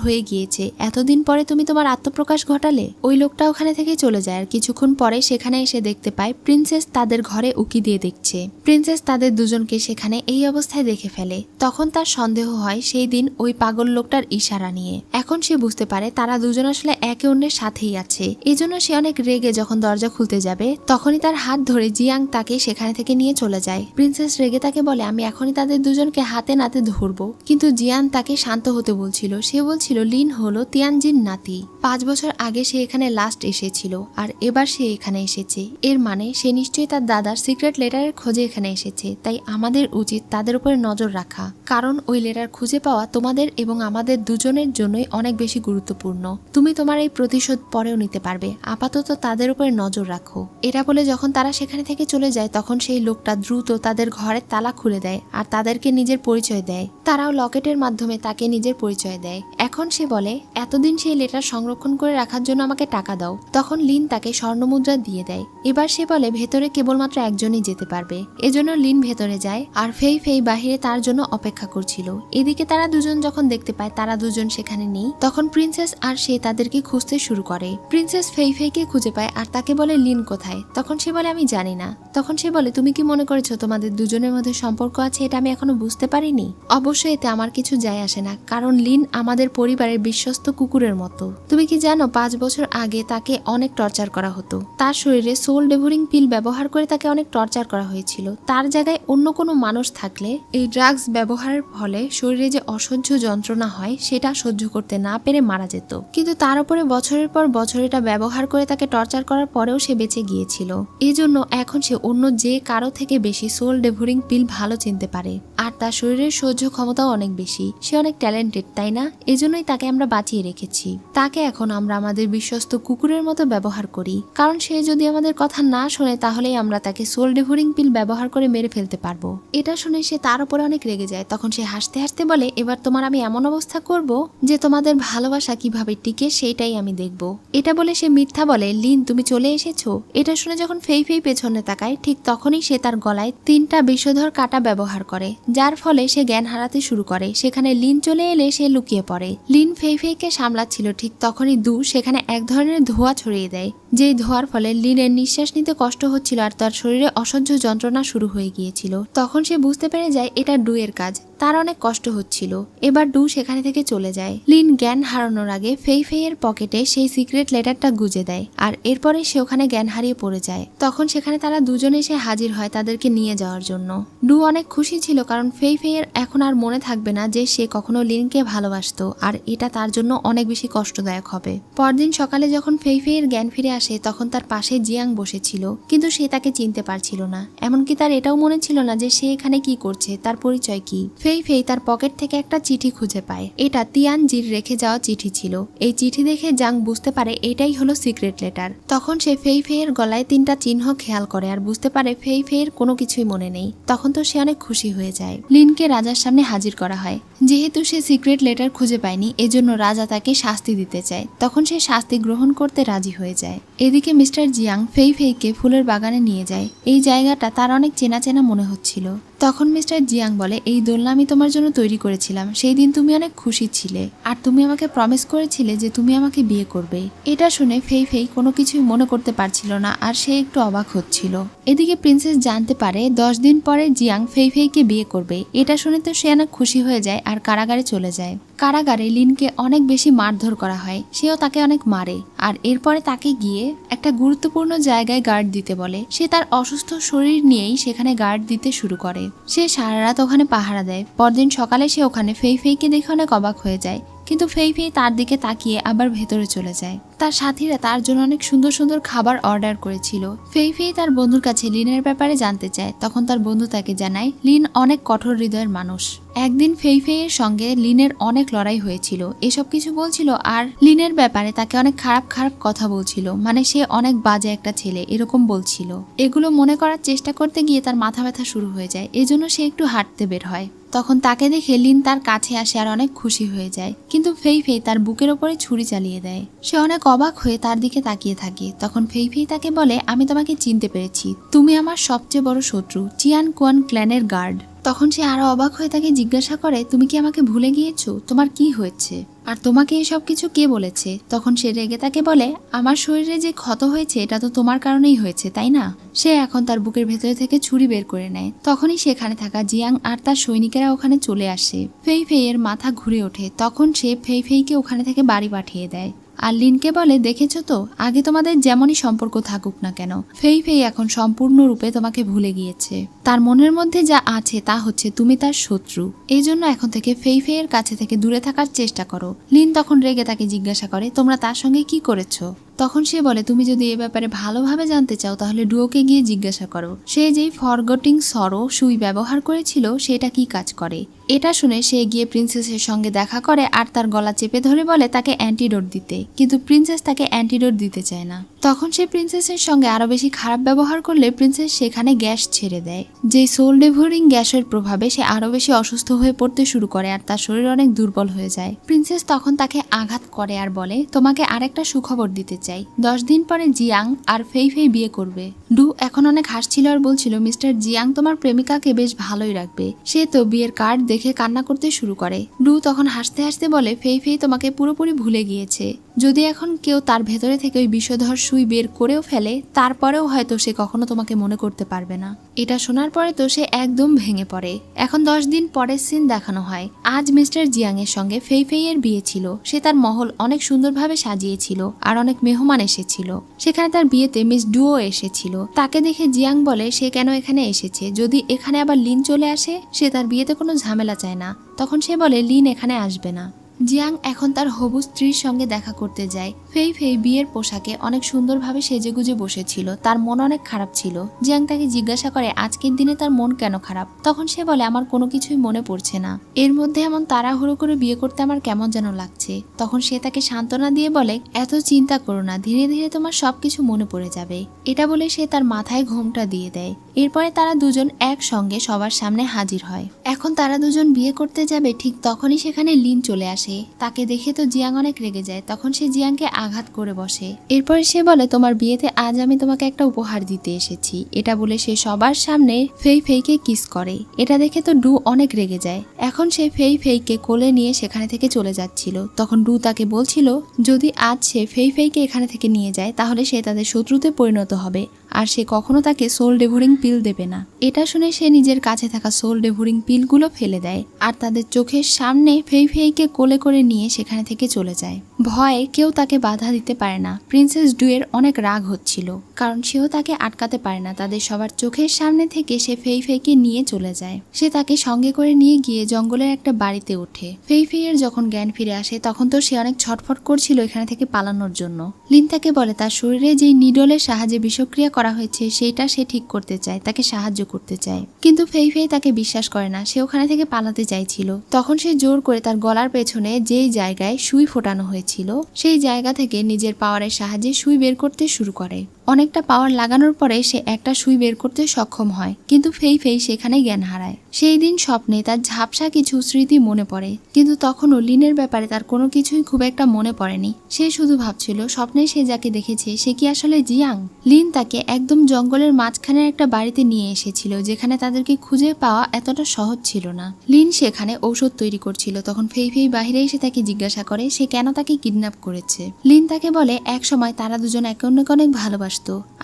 হয়ে গিয়েছে, এতদিন পরে তুমি তোমার আত্মপ্রকাশ ঘটালে। ওই লোকটা ওখানে থেকে চলে যায় আর কিছুক্ষণ পরে সেখানে এসে দেখতে পায় প্রিন্সেস তাদের ঘরে উকি দিয়ে দেখছে। প্রিন্সেস তাদের দুজনকে সেখানে এই অবস্থায় দেখে ফেলে। তখন তার সন্দেহ হয় সেই দিন ওই পাগল লোকটার ইশারা নিয়ে। এখন সে বুঝতে পারে তারা দুজন আসলে একে অন্যের সাথেই আছে। এজন্য সে অনেক রেগে যখন দরজা খুলতে যাবে তখনই তার হাত ধরে জিয়াং তাকে সেখানে থেকে নিয়ে চলে যায়। প্রিন্সেস রেগে তাকে বলে, আমি এখনই তাদের দুজনকে হাতে নাতে ধরবো। কিন্তু জিয়ান তাকে শান্ত হতে বলছিল। সে বলছিল লিন হলো তিয়ানজিন নাতি। 5 বছর আগে সে এখানে লাস্ট এসেছিল আর এবার সে এখানে এসেছে। এর মানে সে নিশ্চয়ই তার দাদার সিক্রেট লেটারের খোঁজে এখানে এসেছে। তাই আমাদের উচিত তাদের উপরে নজর রাখা, কারণ ওই লেটার খুঁজে পাওয়া তোমাদের এবং আমাদের দুজনের জন্যই অনেক বেশি গুরুত্বপূর্ণ। তুমি তোমার এই প্রতিশোধ পরেও নিতে পারবে, আপাতত তাদের উপরে নজর রাখো। এটা বলে যখন তারা সেখানে থেকে চলে যায় তখন সেই লোকটা দ্রুত তাদের ঘরের তালা খুলে দেয় আর তাদেরকে নিজের পরিচয় দেয়। তারাও লকেটের মাধ্যমে তাকে নিজের পরিচয় দেয়। এখন সে বলে, এতদিন সেই লেটার সংরক্ষণ করে রাখার জন্য আমাকে টাকা দাও। তখন লিন তাকে স্বর্ণমুদ্রা দিয়ে দেয়। এবার সে বলে ভেতরে কেবলমাত্র একজনই যেতে পারবে। এজন্য লিন ভেতরে যায় আর ফেই ফেই বাহিরে তার জন্য অপেক্ষা করছিল। এদিকে তারা দুজন যখন দেখতে পায় তারা দুজন সেখানে নেই তখন প্রিন্সেস আর সে তাদেরকে খুঁজতে শুরু করে। প্রিন্সেস ফেই ফেইকে খুঁজে পায় আর তাকে বলে লিন কোথায়। তখন সে বলে, আমি জানি না। তখন সে বলে, তুমি কি মনে করেছো তোমাদের দুজনের মধ্যে সম্পর্ক আছে এটা আমি এখনো বুঝতে পারিনি? অবশ্যই এতে আমার কিছু যায় আসে না, কারণ লিন আমাদের পরিবারের বিশ্বস্ত কুকুরের মতো। তুমি কি জানো 5 বছর আগে তাকে অনেক টর্চার করা হতো। তার শরীরে সোল ডেভোরিং পিল ব্যবহার করে তাকে অনেক টর্চার করা হয়েছিল। তার জায়গায় অন্য কোনো মানুষ থাকলে এই ড্রাগস ব্যবহারের ফলে শরীরে যে অসহ্য যন্ত্রণা হয় সেটা সহ্য করতে না পেরে মারা যেত। কিন্তু তার উপরে বছরের পর বছর এটা ব্যবহার করে তাকে টর্চার করার পরেও সে বেঁচে গিয়েছিল। এজন্য এখন সে অন্য যে কারো থেকে বেশি সোল ডেভোরিং পিল ভালো চিনতে পারে আর তার শরীরের সহ্য ক্ষমতাও অনেক বেশি। সে অনেক ট্যালেন্টেড, তাই না? এজন্যই তাকে আমরা বাঁচিয়ে রেখেছি। তাকে এখন আমরা আমাদের বিশ্বস্ত কুকুরের মতো ব্যবহার করি, কারণ সে যদি আমাদের কথা না শোনে তাহলেই আমরা তাকে সোল ডেভোরিং পিল ব্যবহার করে মেরে ফেলতে পারবো। এটা শুনে সে তার উপরে অনেক রেগে যায়। তখন সে হাসতে হাসতে বলে, এবার তোমার আমি এমন অবস্থা করব যে তোমাদের ভালোবাসা কিভাবে টিকে সেইটাই আমি দেখব। এটা বলে সে মিথ্যা বলে, লিন তুমি চলে এসেছো। এটা শুনে যখন ফেই ফেই পেছনে তাকায় ঠিক তখনই সে তার গলায় 3টা বিষধর কাঁটা ব্যবহার করে, যার ফলে সে জ্ঞান হারাতে শুরু করে। সেখানে লিন চলে এলে সে লুকিয়ে পড়ে। লিন ফেই ফেইকে সামলাচ্ছিল, ঠিক তখনই দু সেখানে এক ধরনের ধোঁয়া ছড়িয়ে দেয়, যেই ধোঁয়ার ফলে লিনের নিঃশ্বাস নিতে কষ্ট হচ্ছিল আর তার শরীরে অসহ্য যন্ত্রণা শুরু হয়ে গিয়েছিল। তখন সে বুঝতে পেরে যায় এটা ডুয়ের কাজ, তার অনেক কষ্ট হচ্ছিল। এবার ডু সেখানে থেকে চলে যায়। লিন জ্ঞান হারানোর আগে ফেই ফেইয়ের পকেটে সেই সিক্রেট লেটারটা গুজে দেয় আর এরপরে সে ওখানে জ্ঞান হারিয়ে পড়ে যায়। তখন সেখানে তারা দুজনে এসে হাজির হয় তাদেরকে নিয়ে যাওয়ার জন্য। ডু অনেক খুশি ছিল, কারণ ফেই ফেইয়ের এখন আর মনে থাকবে না যে সে কখনো লিনকে ভালোবাসতো আর এটা তার জন্য অনেক বেশি কষ্টদায়ক হবে। পরদিন সকালে যখন ফেই ফেইয়ের জ্ঞান ফিরে আসে আসে তখন তার পাশে জিয়াং বসেছিল, কিন্তু সে তাকে চিনতে পারছিল না। এমনকি তার এটাও মনে ছিল না যে সে এখানে কি করছে, তার পরিচয় কি। ফেই ফেই তার পকেট থেকে একটা চিঠি খুঁজে পায়। এটা তিয়ানজির রেখে যাওয়া চিঠি ছিল। এই চিঠি দেখে জাং বুঝতে পারে এটাই হলো সিক্রেট লেটার। তখন সে ফেই ফেইয়ের গলায় 3টা চিহ্ন খেয়াল করে আর বুঝতে পারে ফেই ফেইয়ের কোনো কিছুই মনে নেই। তখন তো সে অনেক খুশি হয়ে যায়। লিনকে রাজার সামনে হাজির করা হয়। যেহেতু সে সিক্রেট লেটার খুঁজে পায়নি, এজন্য রাজা তাকে শাস্তি দিতে চায়। তখন সে শাস্তি গ্রহণ করতে রাজি হয়ে যায়। এদিকে মিস্টার জিয়াং ফেই ফেইকে ফুলের বাগানে নিয়ে যায়। এই জায়গাটা তার অনেক চেনা চেনা মনে হচ্ছিল। তখন মিস্টার জিয়াং বলে, এই দোলনা আমি তোমার জন্য তৈরি করেছিলাম। সেই দিন তুমি অনেক খুশি ছিলে আর তুমি আমাকে প্রমিস করেছিলে যে তুমি আমাকে বিয়ে করবে। এটা শুনে ফেই ফেই কোনো কিছুই মনে করতে পারছিল না আর সে একটু অবাক হচ্ছিল। এদিকে প্রিন্সেস জানতে পারে 10 দিন পরে জিয়াং ফেই ফেইকে বিয়ে করবে। এটা শুনে তো সে অনেক খুশি হয়ে যায় আর কারাগারে চলে যায়। কারাগারে লিনকে অনেক বেশি মারধর করা হয়, সেও তাকে অনেক মারে। আর এরপরে তাকে গিয়ে একটা গুরুত্বপূর্ণ জায়গায় গার্ড দিতে বলে। সে তার অসুস্থ শরীর নিয়েই সেখানে গার্ড দিতে শুরু করে। সে সারা রাত ওখানে পাহারা দেয়। পরদিন সকালে সে ওখানে ফেই ফেইকে দেখে অনেক অবাক হয়ে যায়, কিন্তু ফেই ফেই তার দিকে তাকিয়ে আবার ভেতরে চলে যায়। তার সাথীরা তার জন্য অনেক সুন্দর সুন্দর খাবার অর্ডার করেছিল। ফেই ফেই তার বন্ধুর কাছে লিনের ব্যাপারে জানতে চায়। তখন তার বন্ধু তাকে জানায় লিন অনেক কঠোর হৃদয়ের মানুষ। একদিন ফেই ফেইয়ের সঙ্গে লিনের অনেক লড়াই হয়েছিল, এসব কিছু বলছিল আর লিনের ব্যাপারে তাকে অনেক খারাপ খারাপ কথা বলছিল, মানে সে অনেক বাজে একটা ছেলে এরকম বলছিল। এগুলো মনে করার চেষ্টা করতে গিয়ে তার মাথা ব্যথা শুরু হয়ে যায়, এজন্য সে একটু হাঁটতে বের হয়। তখন তাকে দেখে লিন তার কাছে আসে আর অনেক খুশি হয়ে যায়, কিন্তু ফেই ফেই তার বুকের ওপরে ছুরি চালিয়ে দেয়। সে অনেক অবাক হয়ে তার দিকে তাকিয়ে থাকে। তখন ফেই ফেই তাকে বলে, আমি তোমাকে চিনতে পেরেছি, তুমি আমার সবচেয়ে বড় শত্রু চিয়ান কুয়ান ক্ল্যানের গার্ড। তখন সে আরো অবাক হয়ে তাকে জিজ্ঞাসা করে, তুমি কি আমাকে ভুলে গিয়েছো? তোমার কি হয়েছে আর তোমাকে এসব কিছু কে বলেছে? তখন সে রেগে তাকে বলে, আমার শরীরে যে ক্ষত হয়েছে এটা তো তোমার কারণেই হয়েছে, তাই না? সে এখন তার বুকের ভেতরে থেকে ছুরি বের করে নেয়। তখনই সেখানে থাকা জিয়াং আর তার সৈনিকেরা ওখানে চলে আসে। ফেই ফেইয়ের মাথা ঘুরে ওঠে। তখন সে ফেই ফেইকে ওখানে থেকে বাড়ি পাঠিয়ে দেয় আর লিনকে বলে, দেখেছো তো, আগে তোমাদের যেমনই সম্পর্ক থাকুক না কেন, ফেই ফেই এখন সম্পূর্ণরূপে তোমাকে ভুলে গিয়েছে। তার মনের মধ্যে যা আছে তা হচ্ছে তুমি তার শত্রু। এই জন্য এখন থেকে ফেই ফেইয়ের কাছে থেকে দূরে থাকার চেষ্টা করো। লিন তখন রেগে তাকে জিজ্ঞাসা করে, তোমরা তার সঙ্গে কি করেছো? তখন সে বলে, তুমি যদি এ ব্যাপারে ভালোভাবে জানতে চাও তাহলে ডুয়োকে গিয়ে জিজ্ঞাসা করো। সে যেই ফরগটিং সরো সুই ব্যবহার করেছিল সেটা কি কাজ করে। এটা শুনে সে গিয়ে প্রিন্সেসের সঙ্গে দেখা করে আর তার গলা চেপে ধরে বলে তাকে অ্যান্টিডোট দিতে, কিন্তু প্রিন্সেস তাকে অ্যান্টিডোট দিতে চায় না। তখন সে প্রিন্সেসের সঙ্গে আরো বেশি খারাপ ব্যবহার করলে প্রিন্সেস সেখানে গ্যাস ছেড়ে দেয়। যে সোল ডেভোরিং গ্যাসের প্রভাবে সে আরো বেশি অসুস্থ হয়ে পড়তে শুরু করে আর তার শরীর অনেক দুর্বল হয়ে যায়। প্রিন্সেস তখন তাকে আঘাত করে আর বলে, তোমাকে আরেকটা সুখবর দিতে চাই, 10 দিন পরে জিয়াং আর ফেই ফেই বিয়ে করবে। ডু এখন অনেক হাসছিল আর বলছিল, মিস্টার জিয়াং তোমার প্রেমিকাকে বেশ ভালোই রাখবে, সে তো বিয়ের কার্ড দেখে কান্না করতে শুরু করে। ডু তখন হাসতে হাসতে বলে, ফেই ফেই তোমাকে পুরোপুরি ভুলে গিয়েছে। যদি এখন কেউ তার ভেতরে থেকে ওই বিষধর সুই বের করেও ফেলে, তারপরেও হয়তো সে কখনো তোমাকে মনে করতে পারবে না। এটা শোনার পরে তো সে একদম ভেঙে পড়ে। এখন 10 দিন পরের সিন দেখানো হয়। আজ মিস্টার জিয়াং এর সঙ্গে ফেই ফেইয়ের বিয়ে ছিল। সে তার মহল অনেক সুন্দরভাবে সাজিয়েছিল আর অনেক মেহমান এসেছিল। সেখানে তার বিয়েতে মিস ডুও এসেছিল। তাকে দেখে জিয়াং বলে সে কেন এখানে এসেছে, যদি এখানে আবার লিন চলে আসে, সে তার বিয়েতে কোনো ঝামেলা চায় না। তখন সে বলে লিন এখানে আসবে না। জিয়াং এখন তার হবু স্ত্রীর সঙ্গে দেখা করতে যায়। ফেই ফেই বিয়ের পোশাকে অনেক সুন্দরভাবে সেজেগুজে বসেছিল, তার মন অনেক খারাপ ছিল। জিয়াং তাকে জিজ্ঞাসা করে আজকের দিনে তার মন কেন খারাপ। তখন সে বলে, আমার কোনো কিছুই মনে পড়ছে না, এর মধ্যে এমন তাড়াহুড়ো করে বিয়ে করতে আমার কেমন যেন লাগছে। তখন সে তাকে সান্ত্বনা দিয়ে বলে, এত চিন্তা করো না, ধীরে ধীরে তোমার সবকিছু মনে পড়ে যাবে। এটা বলে সে তার মাথায় ঘোমটা দিয়ে দেয়। এরপরে তারা দুজন একসঙ্গে সবার সামনে হাজির হয়। এখন তারা দুজন বিয়ে করতে যাবে, ঠিক তখনই সেখানে লিন চলে আসে। তাকে দেখে তো জিয়াং অনেক রেগে যায়। তখন সে জিয়াংকে আঘাত করে বসে। এরপরে সে বলে, তোমার বিয়েতে আজ আমি তোমাকে একটা উপহার দিতে এসেছি। এটা বলে সে সবার সামনে ফেই ফেইকে কিস করে। এটা দেখে তো ডু অনেক রেগে যায়। এখন সে ফেই ফেইকে কোলে নিয়ে সেখানে থেকে চলে যাচ্ছিল। তখন ডু তাকে বলছিল, যদি আজ সে ফেই ফেইকে এখানে থেকে নিয়ে যায় তাহলে সে তাদের শত্রুতে পরিণত হবে আর সে কখনো তাকে সোল ডেভোরিং পিল দেবে না। এটা শুনে সে নিজের কাছে থাকা সোল ডেভোরিং পিলগুলো ফেলে দেয় আর তাদের চোখের সামনে ফেই ফেইকে কোলে করে নিয়ে সেখানে থেকে চলে যায়। ভয়ে কেউ তাকে বাধা দিতে পারে না। প্রিন্সেস ডুয়ের অনেক রাগ হচ্ছিল, কারণ সেও তাকে আটকাতে পারে না। তাদের সবার চোখের সামনে থেকে সে ফেই ফেইকে নিয়ে চলে যায়। সে তাকে সঙ্গে করে নিয়ে গিয়ে জঙ্গলের একটা বাড়িতে ওঠে। ফেই ফেইয়ের যখন জ্ঞান ফিরে আসে তখন তো সে অনেক ছটফট করছিল এখানে থেকে পালানোর জন্য। লিন তাকে বলে তার শরীরে যেই নিডলের সাহায্যে বিষক্রিয়া করা হয়েছে সেইটা সে ঠিক করতে চায়, তাকে সাহায্য করতে চায়। কিন্তু ফেই ফেই তাকে বিশ্বাস করে না। সে ওখানে থেকে পালাতে চাইছিল। তখন সে জোর করে তার গলার পেছনে যেই জায়গায় সুই ফোটানো হয়েছিল সেই জায়গা থেকে নিজের পাওয়ারের সাহায্যে সুই বের করতে শুরু করে। অনেকটা পাওয়ার লাগানোর পরে সে একটা সুই বের করতে সক্ষম হয়, কিন্তু ফেই ফেই সেখানে জ্ঞান হারায়। সেই দিন স্বপ্নে তার ঝাপসা কিছু স্মৃতি মনে পড়ে, কিন্তু তখনও লিনের ব্যাপারে তার কোনো কিছুই খুব একটা মনে পড়েনি। সে শুধু ভাবছিল স্বপ্নে সে যাকে দেখেছে সে কি আসলে জিয়াং। লিন তাকে একদম জঙ্গলের মাঝখানের একটা বাড়িতে নিয়ে এসেছিল, যেখানে তাদেরকে খুঁজে পাওয়া এতটা সহজ ছিল না। লিন সেখানে ঔষধ তৈরি করছিল। তখন ফেই ফেই বাহিরে এসে তাকে জিজ্ঞাসা করে সে কেন তাকে কিডন্যাপ করেছে। লিন তাকে বলে এক সময় তারা দুজন একে অন্যকে অনেক ভালোবাসত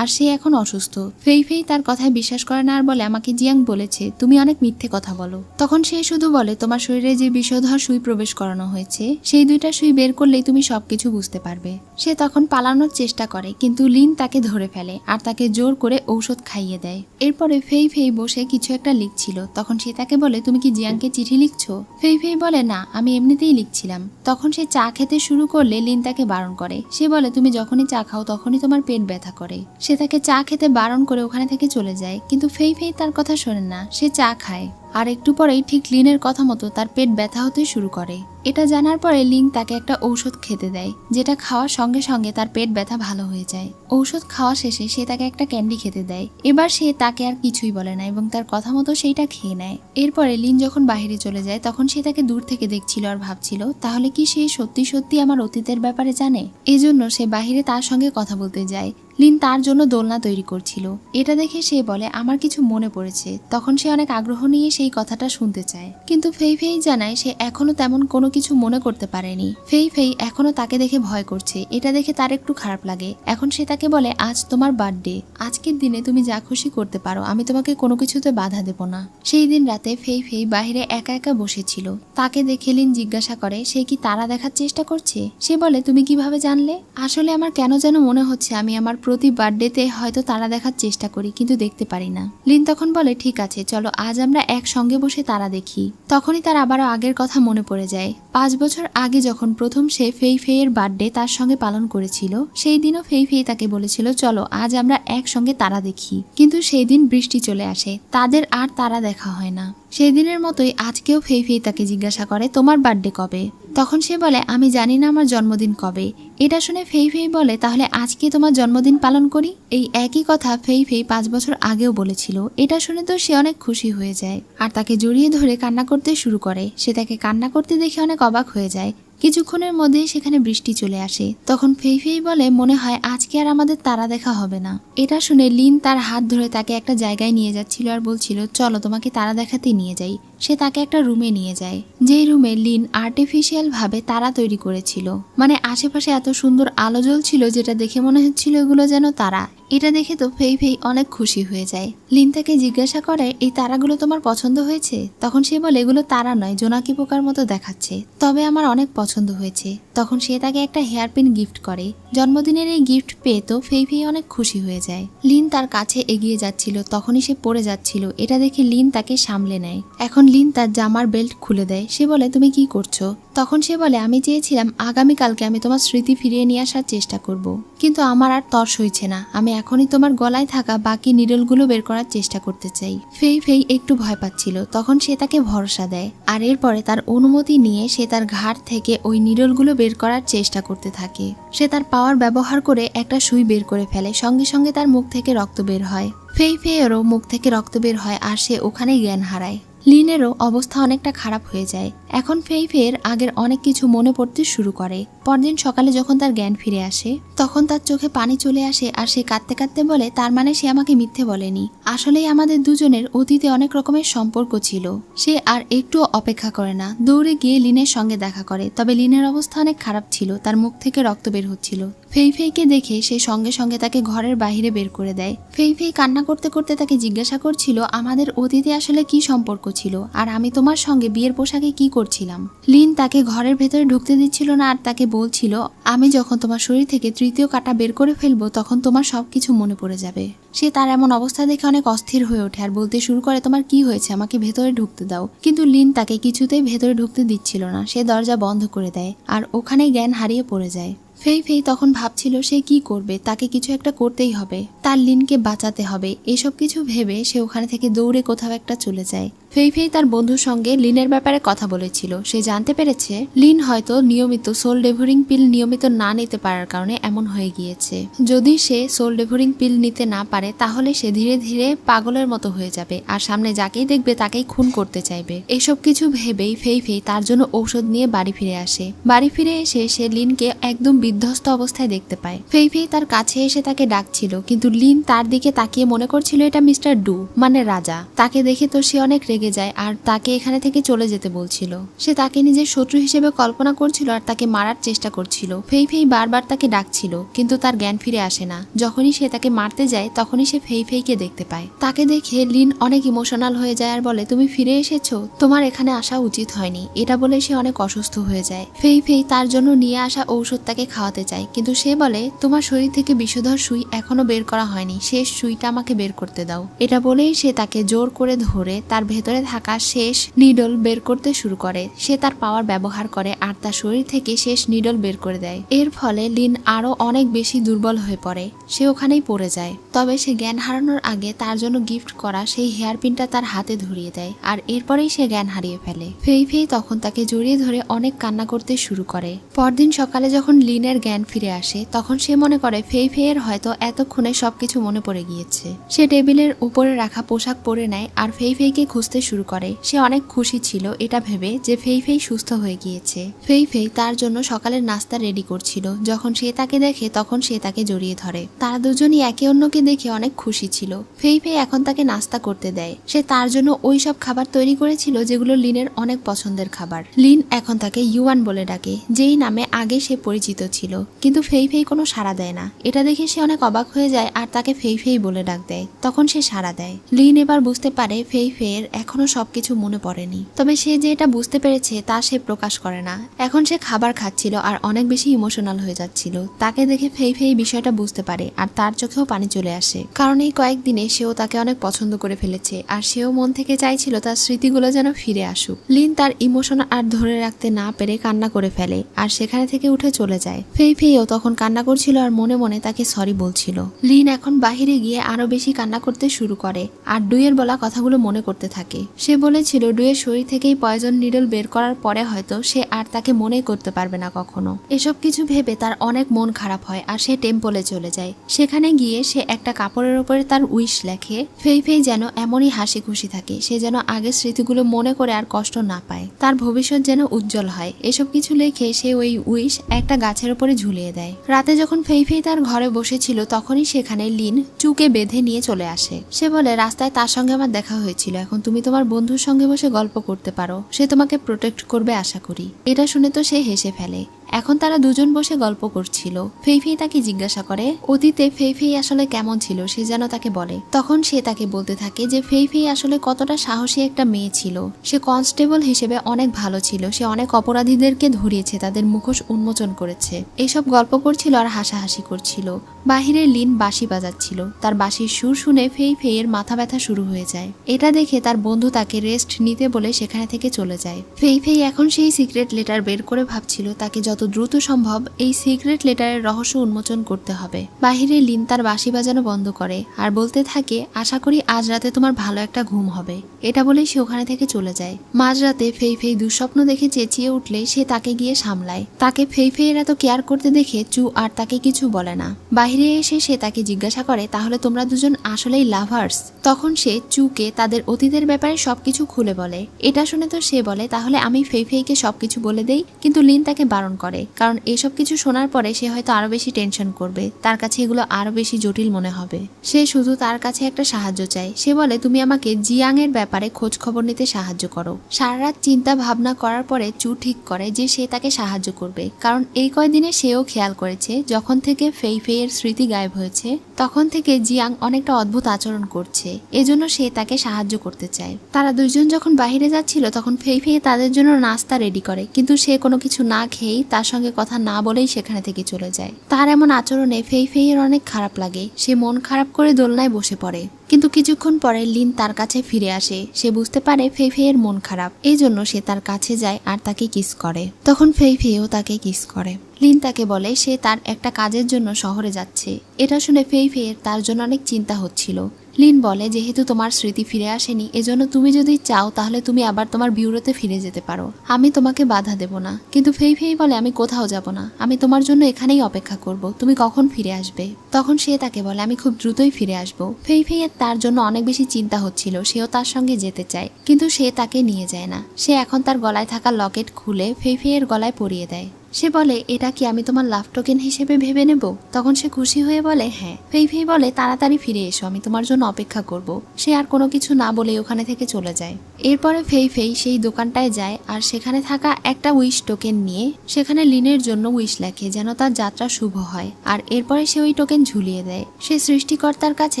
আর সে এখন অসুস্থ। ফেই ফেই তার কথায় বিশ্বাস করে না আর বলে আমাকে জিয়াং বলেছে তুমি অনেক মিথ্যে কথা বলো। তখন সে শুধু বলে তোমার শরীরে যে বিষধর সুই প্রবেশ করানো হয়েছে সেই দুইটা সুই বের করলেই তুমি সবকিছু বুঝতে পারবে। সে তখন পালানোর চেষ্টা করে, কিন্তু লিন তাকে ধরে ফেলে আর তাকে জোর করে ঔষধ খাইয়ে দেয়। এরপরে ফেই ফেই বসে কিছু একটা লিখছিল। তখন সে তাকে বলে তুমি কি জিয়াংকে চিঠি লিখছো। ফেই ফেই বলে না, আমি এমনিতেই লিখছিলাম। তখন সে চা খেতে শুরু করলে লিন তাকে বারণ করে। সে বলে তুমি যখনই চা খাও তখনই তোমার পেট ব্যথা করে। সে তাকে চা খেতে বারণ করে ওখানে থেকে চলে যায়, কিন্তু ফেই ফেই তার কথা শোনে না। সে চা খায় আর একটু পরেই ঠিক লিনের কথা মতো তার পেট ব্যথা হতে শুরু করে। এটা জানার পরে লিন তাকে একটা ঔষধ খেতে দেয়, যেটা খাওয়ার সঙ্গে সঙ্গে তার পেট ব্যথা ভালো হয়ে যায়। ঔষধ খাওয়া শেষে সে তাকে একটা ক্যান্ডি খেতে দেয়। এবার সে তাকে আর কিছুই বলে না এবং তার কথা মতো সেইটা খেয়ে নেয়। এরপরে লিন যখন বাইরে চলে যায় তখন সে তাকে দূর থেকে দেখছিল আর ভাবছিল তাহলে কি সে সত্যি সত্যি আমার অতীতের ব্যাপারে জানে। এজন্য সে বাহিরে তার সঙ্গে কথা বলতে যায়। লিন তার জন্য দোলনা তৈরি করছিল। এটা দেখে সে বলে আমার কিছু মনে পড়েছে। তখন সে অনেক আগ্রহ নিয়ে সেই কথাটা শুনতে চায়, কিন্তু ফেই ফেই জানায় সে এখনো তেমন কোনো কিছু মনে করতে পারেনি। ফেই ফেই এখনো তাকে দেখে ভয় করছে। এটা দেখে তার একটু খারাপ লাগে। এখন সে তাকে বলে আজ তোমার বার্থডে, আজকের দিনে তুমি যা খুশি করতে পারো, আমি তোমাকে কোনো কিছুতে বাধা দেব না। সেই দিন রাতে ফেই ফেই বাহিরে একা একা বসেছিল। তাকে দেখে লিন জিজ্ঞাসা করে সে কি তারা দেখার চেষ্টা করছে। সে বলে তুমি কিভাবে জানলে। আসলে আমার কেন যেন মনে হচ্ছে আমি আমার প্রতি বার্থডেতে হয়তো তারা দেখার চেষ্টা করি, কিন্তু দেখতে পারি না। লিন তখন বলে ঠিক আছে চলো আজ আমরা একসঙ্গে বসে তারা দেখি। তখনই তার আবারও আগের কথা মনে পড়ে যায়। 5 বছর আগে যখন প্রথম সে ফেই ফেইয়ের বার্থডে তার সঙ্গে পালন করেছিল, সেই দিনও ফেই ফেই তাকে বলেছিল চলো আজ আমরা একসঙ্গে তারা দেখি। কিন্তু সেই দিন বৃষ্টি চলে আসে, তাদের আর তারা দেখা হয় না। সেই দিনের মতোই আজকেও ফেই ফেই তাকে জিজ্ঞাসা করে তোমার বার্থডে কবে। তখন সে বলে আমি জানি না আমার জন্মদিন কবে। এটা শুনে ফেই ফেই বলে তাহলে আজকে তোমার জন্মদিন পালন করি। এই একই কথা ফেই ফেই 5 বছর আগেও বলেছিল। এটা শুনে তো সে অনেক খুশি হয়ে যায় আর তাকে জড়িয়ে ধরে কান্না করতে শুরু করে। সে তাকে কান্না করতে দেখে অনেক অবাক হয়ে যায়। কিছুক্ষণের মধ্যেই সেখানে বৃষ্টি চলে আসে। তখন ফেই ফেই বলে মনে হয় আজকে আর আমাদের তারা দেখা হবে না। এটা শুনে লিন তার হাত ধরে তাকে একটা জায়গায় নিয়ে যাচ্ছিল আর বলছিল চলো তোমাকে তারা দেখাতে নিয়ে যাই। সে তাকে একটা রুমে নিয়ে যায়, যেই রুমে লিন আর্টিফিশিয়াল ভাবে তারা তৈরি করেছিল। মানে আশেপাশে এত সুন্দর আলো জ্বলছিল যেটা দেখে মনে হচ্ছিল এগুলো যেন তারা। এটা দেখে তো ফেই ফেই অনেক খুশি হয়ে যায়। লিন তাকে জিজ্ঞাসা করে এই তারাগুলো তোমার পছন্দ হয়েছে। তখন সে বলে এগুলো তারা নয়, জোনাকি পোকার মতো দেখাচ্ছে, তবে আমার অনেক পছন্দ হয়েছে। তখন সে তাকে একটা হেয়ারপিন গিফট করে। জন্মদিনের এই গিফট পেয়ে তো ফেই ফেই অনেক খুশি হয়ে যায়। লিন তার কাছে এগিয়ে যাচ্ছিল, তখনই সে পড়ে যাচ্ছিল। এটা দেখে লিন তাকে সামলে নেয়। এখন লিন তার জামার বেল্ট খুলে দেয়। সে বলে তুমি কি করছো। তখন সে বলে আমি চেয়েছিলাম আগামীকালকে আমি তোমার স্মৃতি ফিরিয়ে নিয়ে আসার চেষ্টা করব, কিন্তু আমার আর তর্স হইছে না। আমি এখনই তোমার গলায় থাকা বাকি নিডলগুলো বের করার চেষ্টা করতে চাই। ফেই ফেই একটু ভয় পাচ্ছিল। তখন সে তাকে ভরসা দেয় আর এরপরে তার অনুমতি নিয়ে সে তার ঘাড় থেকে ওই নিডলগুলো বের করার চেষ্টা করতে থাকে। সে তার পাওয়ার ব্যবহার করে একটা সুই বের করে ফেলে। সঙ্গে সঙ্গে তার মুখ থেকে রক্ত বের হয়। ফেই ফেইয়েরও মুখ থেকে রক্ত বের হয় আর সে ওখানেই জ্ঞান হারায়। লিনেরও অবস্থা অনেকটা খারাপ হয়ে যায়। এখন ফেই ফেইয়ের আগের অনেক কিছু মনে পড়তে শুরু করে। পরদিন সকালে যখন তার জ্ঞান ফিরে আসে তখন তার চোখে পানি চলে আসে আর সে কাঁদতে কাঁদতে বলে তার মানে সে আমাকে মিথ্যে বলেনি। আসলেই আমাদের দুজনের অতীতে অনেক রকমের সম্পর্ক ছিল। সে আর একটুও অপেক্ষা করে না, দৌড়ে গিয়ে লিনের সঙ্গে দেখা করে। তবে লিনের অবস্থা অনেক খারাপ ছিল, তার মুখ থেকে রক্ত বের হচ্ছিল। ফেই ফেইকে দেখে সে সঙ্গে সঙ্গে তাকে ঘরের বাইরে বের করে দেয়। ফেই ফেই কান্না করতে করতে তাকে জিজ্ঞাসা করছিল আমাদের অতীতে আসলে কি সম্পর্ক ছিল আর আমি তোমার সঙ্গে বিয়ের পোশাকে কি করছিলাম। লিন তাকে ঘরের ভেতরে ঢুকতে দিচ্ছিল না আর তাকে বলছিল, আমি যখন তোমার শরীর থেকে তৃতীয় কাঁটা বের করে ফেলবো তখন তোমার সবকিছু মনে পড়ে যাবে। সে তার এমন অবস্থা দেখে অনেক অস্থির হয়ে ওঠে আর বলতে শুরু করে, তোমার কি হয়েছে, আমাকে ভেতরে ঢুকতে দাও। কিন্তু লিন তাকে কিছুতেই ভেতরে ঢুকতে দিচ্ছিল না। সে দরজা বন্ধ করে দেয় আর ওখানেই জ্ঞান হারিয়ে পড়ে যায়। ফেই ফেই তখন ভাবছিল সে কি করবে, তাকে কিছু একটা করতেই হবে, তার লিনকে বাঁচাতে হবে। এসব কিছু ভেবে সে ওখানে থেকে দৌড়ে কোথাও একটা চলে যায়। ফেই ফেই তার বন্ধুর সঙ্গে লিনের ব্যাপারে কথা বলেছিল। সে জানতে পেরেছে লিন হয়তো নিয়মিত সোল ডেভোরিং পিল নিয়মিত না নিতে পারার কারণে এমন হয়ে গিয়েছে। যদি সে সোল ডেভোরিং পিল নিতে না পারে তাহলে সে ধীরে ধীরে পাগলের মতো হয়ে যাবে আর সামনে যাকেই দেখবে তাকেই খুন করতে চাইবে। এসব কিছু ভেবেই ফেই ফেই তার জন্য ঔষধ নিয়ে বাড়ি ফিরে আসে। বাড়ি ফিরে এসে সে লিনকে একদম বিধ্বস্ত অবস্থায় দেখতে পায়। ফেই ফেই তার কাছে এসে তাকে ডাকছিল, কিন্তু লিন তার দিকে তাকিয়ে মনে করছিল এটা মিস্টার ডু মানে রাজা। তাকে দেখে তো সে অনেক রেগে যায় আর তাকে এখানে থেকে চলে যেতে বলছিল। সে তাকে নিজের শত্রু হিসেবে কল্পনা করছিল আর তাকে মারার চেষ্টা করছিল। ফেই ফেই বারবার তাকে ডাকছিল কিন্তু তার জ্ঞান ফিরে আসে না। যখনই সে তাকে মারতে যায় তখনই সে ফেই ফেইকে দেখতে পায়। তাকে দেখে লিন অনেক ইমোশনাল হয়ে যায় আর বলে, তুমি ফিরে এসেছো, তোমার এখানে আসা উচিত হয়নি। এটা বলে সে অনেক অসুস্থ হয়ে যায়। ফেই ফেই তার জন্য নিয়ে আসা ঔষধ তাকে খাওয়াতে চায়, কিন্তু সে বলে, তোমার শরীর থেকে বিষধর সুই এখনো বের করা হয়নি, শেষ সুইটা আমাকে বের করতে দাও। এটা বলেই সে তাকে জোর করে ধরে তার ভেতরে থাকা শেষ নিডল বের করতে শুরু করে। সে তার পাওয়ার ব্যবহার করে আর তার শরীর থেকে শেষ নিডল বের করে দেয়। এর ফলে লিন আরো অনেক বেশি দুর্বল হয়ে পড়ে। সে ওখানেই পড়ে যায়। তবে সে জ্ঞান হারানোর আগে তার জন্য গিফট করা সেই হেয়ার পিনটা তার হাতে ধরিয়ে দেয় আর এরপরেই সে জ্ঞান হারিয়ে ফেলে। ফেই ফেই তখন তাকে জড়িয়ে ধরে অনেক কান্না করতে শুরু করে। পরদিন সকালে যখন লিনের জ্ঞান ফিরে আসে তখন সে মনে করে ফেই ফেইয়ের হয়তো এতক্ষণে সবকিছু মনে পড়ে গিয়েছে। সে টেবিলের উপরে রাখা পোশাক পরে নেয় আর ফেই ফেইকে খুঁজতে শুরু করে। সে অনেক খুশি ছিল এটা ভেবে যে ফেই ফেই সুস্থ হয়ে গিয়েছে। ফেই ফেই তার জন্য সকালের নাস্তা রেডি করছিল। যখন সে তাকে দেখে তখন সে তাকে জড়িয়ে ধরে। তারা দুজনই একে অন্যকে দেখে অনেক খুশি ছিল। ফেই ফেই এখন তাকে নাস্তা করতে দেয়। সে তার জন্য ওই সব খাবার তৈরি করেছিল যেগুলো লিনের অনেক পছন্দের খাবার। লিন এখন তাকে ইউয়ান বলে ডাকে, যেই নামে আগে সে পরিচিত ছিল। কিন্তু ফেই ফেই কোনো সাড়া দেয় না। এটা দেখে সে অনেক অবাক হয়ে যায় আর তাকে ফেই ফেই বলে ডাক দেয়। তখন সে সাড়া দেয়। লিন এবার বুঝতে পারে ফেই ফেইয়ের এখনো সবকিছু মনে পড়েনি। তবে সে যে এটা বুঝতে পেরেছে তা সে প্রকাশ করে না। এখন সে খাবার খাচ্ছিল আর অনেক বেশি ইমোশনাল হয়ে যাচ্ছিল। তাকে দেখে ফেই ফেই বিষয়টা বুঝতে পারে আর তার চোখেও পানি চলে আসে, কারণ এই কয়েকদিনে সেও তাকে অনেক পছন্দ করে ফেলেছে আর সেও মন থেকে চাইছিল তার স্মৃতিগুলো যেন ফিরে আসুক। লিন তার ইমোশন আর ধরে রাখতে না পেরে কান্না করে ফেলে আর সেখানে থেকে উঠে চলে যায়। ফেই ফেইও তখন কান্না করছিল আর মনে মনে তাকে সরি বলছিল। লিন এখন বাহিরে গিয়ে আরো বেশি কান্না করতে শুরু করে আর ডুয়ের বলা কথাগুলো মনে করতে থাকে। সে বলেছিল ডুয়ের শরীর থেকেই পয়জন নিডল বের করার পরে হয়তো সে আর তাকে মনেই করতে পারবে না কখনো। এসব কিছু ভেবে তার অনেক মন খারাপ হয় আর সে টেম্পলে চলে যায়। সেখানে গিয়ে সে একটা কাপড়ের উপরে তার উইশ লেখে। ফেই ফেই যেন এমনই হাসি খুশি থাকে, সে যেন আগের স্মৃতিগুলো মনে করে আর কষ্ট না পায়, তার ভবিষ্যৎ যেন উজ্জ্বল হয়। এসব কিছু লেখে সে ওই উইশ একটা গাছের উপরে ঝুলিয়ে দেয়। রাতে যখন ফেই ফেই তার ঘরে বসেছিল তখনই সেখানে লিন চুকে বেঁধে নিয়ে চলে আসে। সে বলে, রাস্তায় তার সঙ্গে আমার দেখা হয়েছিল, এখন তুমি তোমার বন্ধুর সঙ্গে বসে গল্প করতে পারো, সে তোমাকে প্রোটেক্ট করবে আশা করি। এটা শুনে তো সে হেসে ফেলে। এখন তারা দুজন বসে গল্প করছিল। ফেই ফেই তাকে জিজ্ঞাসা করে অতীতে ফেই ফেই আসলে কেমন ছিল, সে যেন তাকে বলে। তখন সে তাকে বলতে থাকে যে ফেই ফেই আসলে কতটা সাহসী একটা মেয়ে ছিল। সে কনস্টেবল হিসেবে অনেক ভালো ছিল, সে অনেক অপরাধীদেরকে ধরিয়েছে, তাদের মুখোশ উন্মোচন করেছে। এইসব গল্প করছিল আর হাসাহাসি করছিল। বাহিরে লিন বাঁশি বাজাচ্ছিল। তার বাঁশির সুর শুনে ফেই ফেইয়ের মাথা ব্যথা শুরু হয়ে যায়। এটা দেখে তার বন্ধু তাকে রেস্ট নিতে বলে সেখানে থেকে চলে যায়। ফেই ফেই এখন সেই সিক্রেট লেটার বের করে ভাবছিল তাকে যত দ্রুত সম্ভব এই সিক্রেট লেটারের রহস্য উন্মোচন করতে হবে। বাহিরে লিন তার বাঁশি বাজানো বন্ধ করে আর বলতে থাকে, আশা করি আজ রাতে তোমার ভালো একটা ঘুম হবে। এটা বলেই সে ওখানে থেকে চলে যায়। মাঝরাতে ফেই ফেই দুঃস্বপ্ন দেখে চেঁচিয়ে উঠলে সে তাকে গিয়ে সামলায়। তাকে ফেই ফেইয়ের এত কেয়ার করতে দেখে চু আর তাকে কিছু বলে না। বাহিরে এসে সে তাকে জিজ্ঞাসা করে, তাহলে তোমরা দুজন আসলেই লাভার্স? তখন সে চুকে তাদের অতীতের ব্যাপারে সবকিছু খুলে বলে। এটা শুনে তো সে বলে, তাহলে আমি ফেই ফেইকে সবকিছু বলে দেই, কিন্তু লিন তাকে বারণ করে। করে, কারণ এসব কিছু শোনার পরে সে হয়তো আরো বেশি টেনশন করবে, তার কাছে এগুলো আরো বেশি জটিল মনে হবে। সে শুধু তার কাছে একটা সাহায্য চায়। সে বলে, তুমি আমাকে জিয়াং এর ব্যাপারে খোঁজ খবর নিতে সাহায্য করো। সারা রাত চিন্তা ভাবনা করার পরে চু ঠিক করে যে সে তাকে সাহায্য করবে, কারণ এই কয়দিনে সেও খেয়াল করেছে যখন থেকে ফেই ফেই এর স্মৃতি গায়েব হয়েছে তখন থেকে জিয়াং অনেকটা অদ্ভুত আচরণ করছে, এজন্য সে তাকে সাহায্য করতে চায়। তারা দুইজন যখন বাইরে যাচ্ছিল তখন ফেই ফেই তাদের জন্য নাস্তা রেডি করে, কিন্তু সে কোনো কিছু না খেয়েই তার সঙ্গে কথা না বলেই সেখানে থেকে চলে যায়। তার এমন আচরণে ফেই ফেই এর অনেক খারাপ লাগে। সে মন খারাপ করে দোলনায় বসে পড়ে, কিন্তু কিছুক্ষণ পরে লিন তার কাছে ফিরে আসে। সে বুঝতে পারে ফেই ফেই এর মন খারাপ, এই জন্য সে তার কাছে যায় আর তাকে কিস করে। তখন ফেই ফেইও তাকে কিস করে। লিন তাকে বলে সে তার একটা কাজের জন্য শহরে যাচ্ছে। এটা শুনে ফেই ফেই এর তার জন্য অনেক চিন্তা হচ্ছিল। লিন বলে, যেহেতু তোমার স্মৃতি ফিরে আসেনি, এজন্য তুমি যদি চাও তাহলে তুমি আবার তোমার বিউরোতে ফিরে যেতে পারো, আমি তোমাকে বাধা দেব না। কিন্তু ফেই ফেই বলে, আমি কোথাও যাব না, আমি তোমার জন্য এখানেই অপেক্ষা করব, তুমি কখন ফিরে আসবে। তখন সে তাকে বলে, আমি খুব দ্রুতই ফিরে আসব। ফেই ফেই এর তার জন্য অনেক বেশি চিন্তা হচ্ছিল, সেও তার সঙ্গে যেতে চায়, কিন্তু সে তাকে নিয়ে যায় না। সে এখন তার গলায় থাকা লকেট খুলে ফেই ফেই এর গলায় পরিয়ে দেয়। সে বলে, এটা কি আমি তোমার লাভ টোকেন হিসেবে ভেবে নেব? তখন সে খুশি হয়ে বলে, হ্যাঁ। ফেই ফেই বলে, তাড়াতাড়ি ফিরে এসো, আমি তোমার জন্য অপেক্ষা করব। সে আর কোনো কিছু না বলে ওখানে থেকে চলে যায়। এরপরে ফেই ফেই সেই দোকানটায় যায় আর সেখানে থাকা একটা উইশ টোকেন নিয়ে সেখানে লিনের জন্য উইশ লেখে যেন তার যাত্রা শুভ হয়, আর এরপরে সে ওই টোকেন ঝুলিয়ে দেয়। সে সৃষ্টিকর্তার কাছে